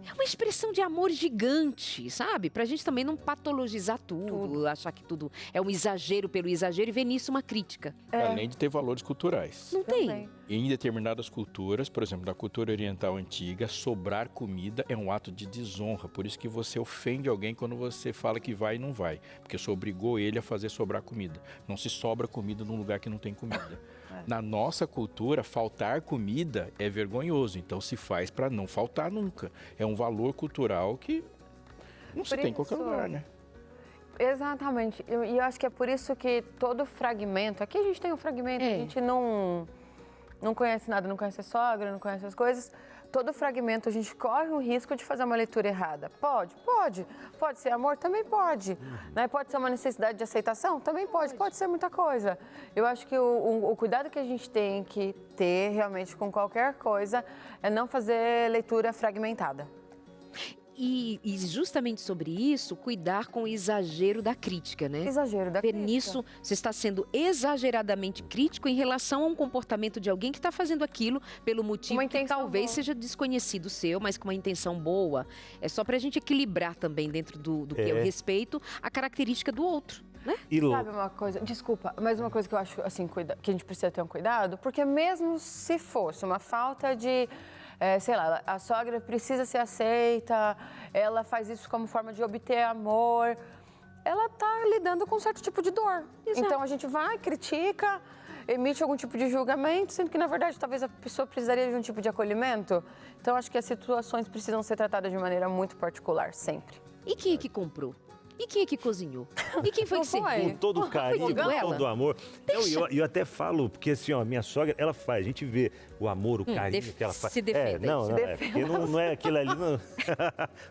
S2: é uma expressão de amor gigante, sabe? Pra gente também não patologizar tudo, achar que tudo é um exagero pelo exagero e ver nisso uma crítica.
S1: Além de ter valores culturais.
S2: Não tem.
S1: Em determinadas culturas, por exemplo, na cultura oriental antiga, sobrar comida é um ato de desonra. Por isso que você ofende alguém quando você fala que vai e não vai. Porque você obrigou ele a fazer sobrar comida. Não se sobra comida num lugar que não tem comida. Na nossa cultura, faltar comida é vergonhoso. Então se faz para não faltar nunca. É um valor cultural que não se tem em qualquer lugar, né?
S6: Exatamente. E eu acho que é por isso que todo fragmento... Aqui a gente tem um fragmento, a gente não conhece nada, não conhece a sogra, não conhece as coisas. Todo fragmento a gente corre o risco de fazer uma leitura errada. Pode. Pode ser amor? Também pode. Né? Pode ser uma necessidade de aceitação? Também pode. Pode ser muita coisa. Eu acho que o cuidado que a gente tem que ter realmente com qualquer coisa é não fazer leitura fragmentada.
S2: E justamente sobre isso, cuidar com o exagero da crítica, né?
S6: Exagero da crítica.
S2: Nisso, você está sendo exageradamente crítico em relação a um comportamento de alguém que está fazendo aquilo pelo motivo que talvez seja desconhecido seu, mas com uma intenção boa. É só pra gente equilibrar também dentro do que é o respeito, a característica do outro. Né?
S6: Sabe uma coisa, desculpa, mas uma coisa que eu acho assim, que a gente precisa ter um cuidado, porque mesmo se fosse uma falta de... sei lá, a sogra precisa ser aceita, ela faz isso como forma de obter amor, ela está lidando com um certo tipo de dor. Exato. Então a gente vai, critica, emite algum tipo de julgamento, sendo que na verdade talvez a pessoa precisaria de um tipo de acolhimento. Então acho que as situações precisam ser tratadas de maneira muito particular, sempre.
S2: E quem é que comprou? E quem é que cozinhou? E quem foi que serviu?
S3: Com todo o carinho, com
S2: ela?
S3: todo o amor. Eu até falo, porque assim, ó, minha sogra, ela faz, a gente vê o amor, o carinho que ela faz.
S2: Se defenda.
S3: Porque não é aquilo ali, não.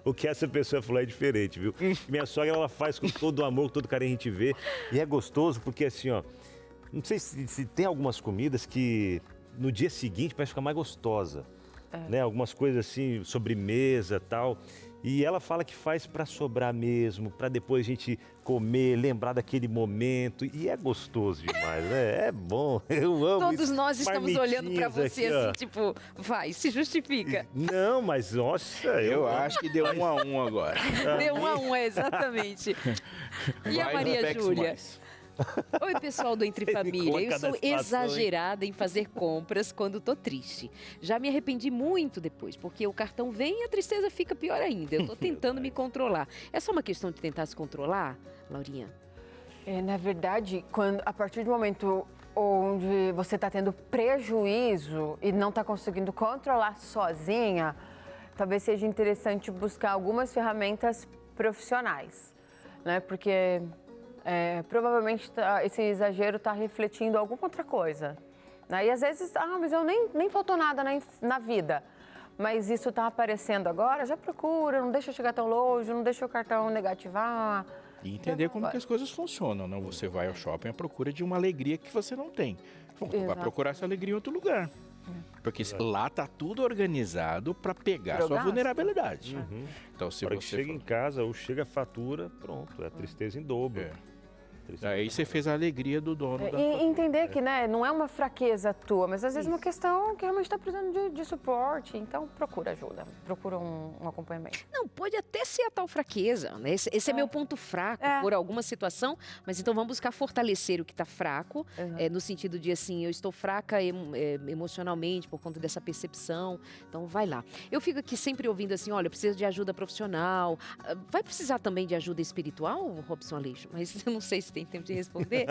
S3: O que essa pessoa falou é diferente, viu? Minha sogra, ela faz com todo o amor, com todo o carinho, a gente vê. E é gostoso, porque assim, ó, não sei se tem algumas comidas que no dia seguinte parece ficar mais gostosa. Né? Algumas coisas assim, sobremesa e tal. E ela fala que faz para sobrar mesmo, para depois a gente comer, lembrar daquele momento. E é gostoso demais, né? É bom, eu amo
S2: Todos
S3: isso.
S2: nós estamos olhando para você
S3: aqui,
S2: assim, tipo, vai, se justifica.
S3: Não, mas nossa,
S1: eu acho que deu 1 a 1 agora.
S2: Deu 1 a 1, exatamente. E a Maria Júlia? Oi, pessoal do Entre Família. Eu sou exagerada em fazer compras quando tô triste. Já me arrependi muito depois, porque o cartão vem e a tristeza fica pior ainda. Eu tô tentando me controlar. É só uma questão de tentar se controlar, Laurinha?
S6: Na verdade, a partir do momento onde você está tendo prejuízo e não está conseguindo controlar sozinha, talvez seja interessante buscar algumas ferramentas profissionais, né? Porque provavelmente esse exagero está refletindo alguma outra coisa. Né? E às vezes, mas eu nem faltou nada na vida. Mas isso está aparecendo agora, já procura, não deixa chegar tão longe, não deixa o cartão negativar.
S1: E entender como que as coisas funcionam, não? Você vai ao shopping à procura de uma alegria que você não tem. Vai procurar essa alegria em outro lugar. Porque lá tá tudo organizado para pegar a sua vulnerabilidade. Então, se você
S3: chega em casa ou chega a fatura, pronto, é tristeza em dobro.
S1: Aí você fez a alegria do dono da
S6: E entender que, né, não é uma fraqueza tua, mas às vezes uma questão que realmente está precisando de suporte. Então, procura ajuda, procura um acompanhamento.
S2: Não, pode até ser a tal fraqueza, né? Esse é meu ponto fraco por alguma situação, mas então vamos buscar fortalecer o que está fraco, no sentido de, assim, eu estou fraca emocionalmente por conta dessa percepção, então vai lá. Eu fico aqui sempre ouvindo assim, olha, eu preciso de ajuda profissional. Vai precisar também de ajuda espiritual, Robson Aleixo? Mas eu não sei se tem tempo de responder.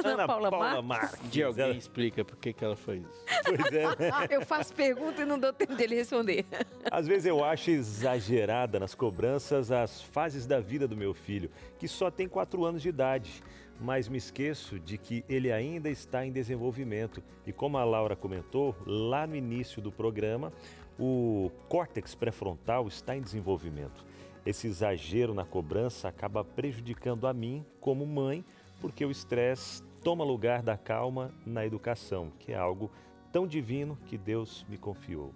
S3: Ana Paula Marques.
S1: De alguém explica por que ela faz isso.
S3: Pois é.
S2: Eu faço pergunta e não dou tempo dele responder.
S3: Às vezes eu acho exagerada nas cobranças as fases da vida do meu filho, que só tem 4 anos de idade. Mas me esqueço de que ele ainda está em desenvolvimento. E como a Laura comentou, lá no início do programa, o córtex pré-frontal está em desenvolvimento. Esse exagero na cobrança acaba prejudicando a mim como mãe, porque o estresse toma lugar da calma na educação, que é algo tão divino que Deus me confiou.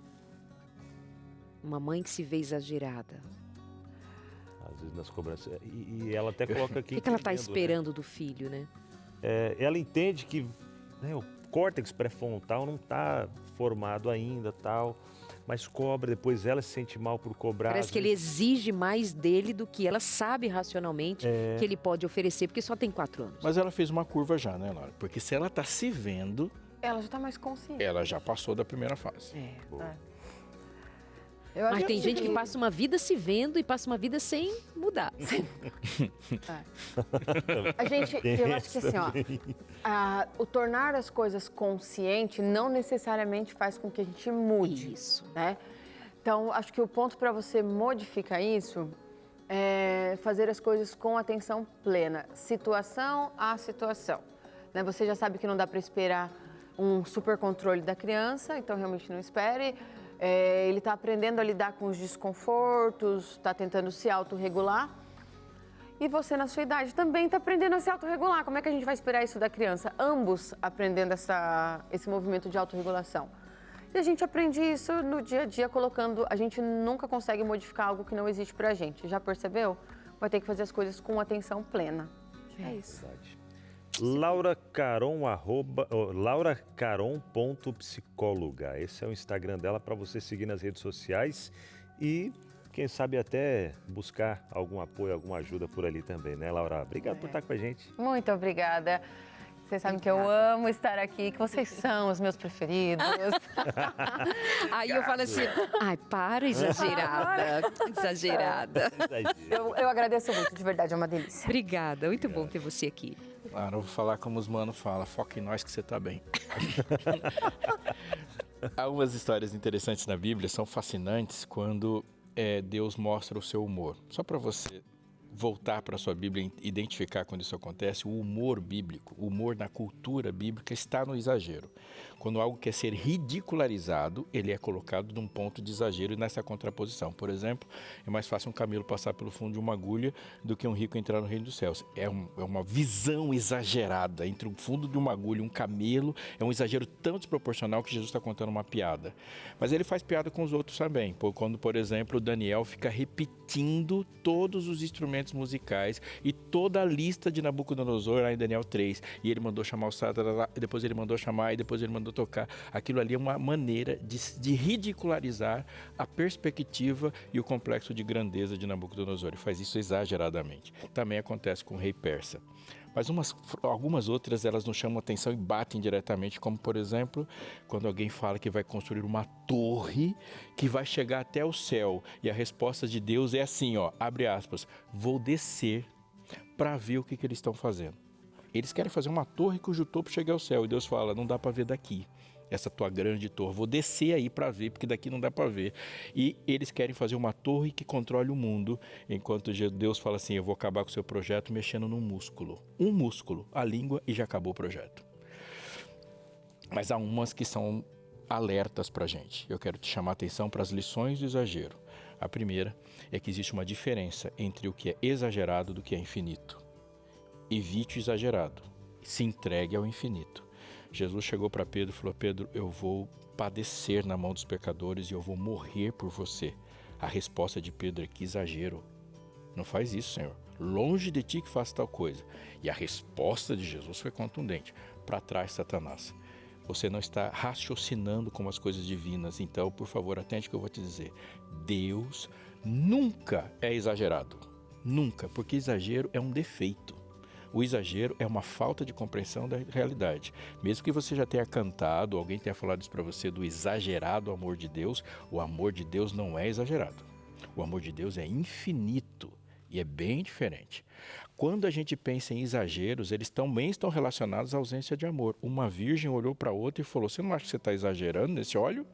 S2: Uma mãe que se vê exagerada.
S3: Às vezes nas cobranças. E ela até coloca aqui...
S2: O que ela está esperando do filho, né?
S3: Ela entende que o córtex pré-frontal não está formado ainda, tal... mas cobra, depois ela se sente mal por cobrar.
S2: Parece que ele exige mais dele do que ela sabe racionalmente que ele pode oferecer, porque só tem 4 anos.
S1: Mas ela fez uma curva já, né, Laura? Porque se ela tá se vendo...
S6: Ela já está mais consciente.
S1: Ela já passou da primeira fase.
S2: Mas tem gente que passa uma vida se vendo e passa uma vida sem mudar.
S6: Eu acho que assim, o tornar as coisas consciente não necessariamente faz com que a gente mude.
S2: Isso.
S6: Né? Então, acho que o ponto para você modificar isso é fazer as coisas com atenção plena, situação a situação. Né? Você já sabe que não dá para esperar um super controle da criança, então realmente não espere. Ele está aprendendo a lidar com os desconfortos, está tentando se autorregular. E você, na sua idade, também está aprendendo a se autorregular. Como é que a gente vai esperar isso da criança? Ambos aprendendo esse movimento de autorregulação. E a gente aprende isso no dia a dia, colocando... A gente nunca consegue modificar algo que não existe para a gente. Já percebeu? Vai ter que fazer as coisas com atenção plena. É isso.
S3: lauracaron.psicóloga. Esse é o Instagram dela para você seguir nas redes sociais e, quem sabe, até buscar algum apoio, alguma ajuda por ali também, né, Laura? Obrigado por estar com a gente.
S6: Muito obrigada. Vocês sabem que eu amo estar aqui, que vocês são os meus preferidos.
S2: Aí eu falo assim, para, exagerada, exagerada.
S6: Eu agradeço muito, de verdade, é uma delícia.
S2: Obrigada, muito bom ter você aqui.
S1: Claro, eu vou falar como os manos falam, foca em nós que você tá bem. Algumas histórias interessantes na Bíblia são fascinantes quando Deus mostra o seu humor. Só para você voltar para a sua Bíblia e identificar quando isso acontece, o humor bíblico, o humor na cultura bíblica está no exagero. Quando algo quer ser ridicularizado, ele é colocado num ponto de exagero e nessa contraposição. Por exemplo, é mais fácil um camelo passar pelo fundo de uma agulha do que um rico entrar no reino dos céus. É uma visão exagerada entre o fundo de uma agulha e um camelo. É um exagero tão desproporcional que Jesus está contando uma piada. Mas ele faz piada com os outros também. Quando, por exemplo, Daniel fica repetindo todos os instrumentos musicais e toda a lista de Nabucodonosor lá em Daniel 3. E ele mandou chamar o Sadraque, depois ele mandou chamar e depois ele mandou tocar. Aquilo ali é uma maneira de ridicularizar a perspectiva e o complexo de grandeza de Nabucodonosor. Ele faz isso exageradamente. Também acontece com o rei persa. Mas algumas outras elas nos chamam a atenção e batem diretamente, como por exemplo, quando alguém fala que vai construir uma torre que vai chegar até o céu. E a resposta de Deus é assim, ó, abre aspas, vou descer para ver o que eles estão fazendo. Eles querem fazer uma torre cujo topo chega ao céu. E Deus fala, não dá para ver daqui. Essa tua grande torre, vou descer aí para ver, porque daqui não dá para ver. E eles querem fazer uma torre que controle o mundo, enquanto Deus fala assim, eu vou acabar com o seu projeto mexendo num músculo. Um músculo, a língua, e já acabou o projeto. Mas há umas que são alertas para a gente. Eu quero te chamar a atenção para as lições do exagero. A primeira é que existe uma diferença entre o que é exagerado do que é infinito. Evite o exagerado, se entregue ao infinito. Jesus chegou para Pedro e falou, Pedro, eu vou padecer na mão dos pecadores e eu vou morrer por você. A resposta de Pedro é, que exagero. Não faz isso, Senhor. Longe de ti que faça tal coisa. E a resposta de Jesus foi contundente. Para trás, Satanás. Você não está raciocinando com as coisas divinas. Então, por favor, atente o que eu vou te dizer. Deus nunca é exagerado. Nunca, porque exagero é um defeito. O exagero é uma falta de compreensão da realidade. Mesmo que você já tenha cantado, alguém tenha falado isso para você do exagerado amor de Deus, o amor de Deus não é exagerado. O amor de Deus é infinito e é bem diferente. Quando a gente pensa em exageros, eles também estão relacionados à ausência de amor. Uma virgem olhou para outra e falou, você não acha que você está exagerando nesse óleo?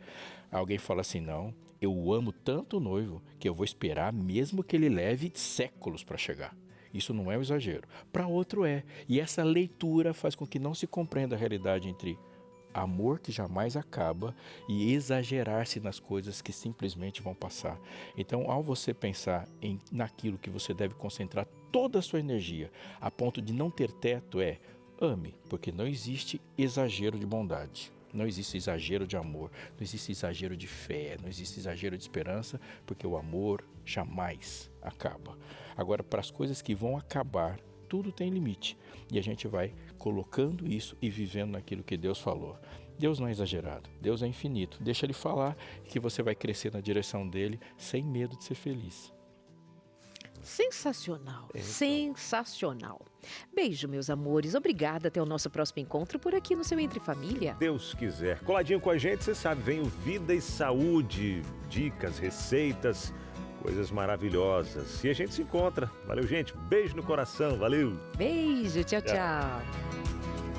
S1: Alguém fala assim, não, eu amo tanto o noivo que eu vou esperar mesmo que ele leve séculos para chegar. Isso não é um exagero. Para outro é. E essa leitura faz com que não se compreenda a realidade entre amor que jamais acaba e exagerar-se nas coisas que simplesmente vão passar. Então, ao você pensar naquilo que você deve concentrar toda a sua energia, a ponto de não ter teto, ame, porque não existe exagero de bondade. Não existe exagero de amor, não existe exagero de fé, não existe exagero de esperança, porque o amor jamais acaba. Agora, para as coisas que vão acabar, tudo tem limite. E a gente vai colocando isso e vivendo naquilo que Deus falou. Deus não é exagerado, Deus é infinito. Deixa Ele falar que você vai crescer na direção dEle sem medo de ser feliz.
S2: Sensacional, sensacional. Beijo, meus amores. Obrigada. Até o nosso próximo encontro por aqui no seu Entre Família.
S3: Deus quiser. Coladinho com a gente, você sabe, vem o Vida e Saúde. Dicas, receitas, coisas maravilhosas. E a gente se encontra. Valeu, gente. Beijo no coração. Valeu.
S2: Beijo. Tchau, tchau.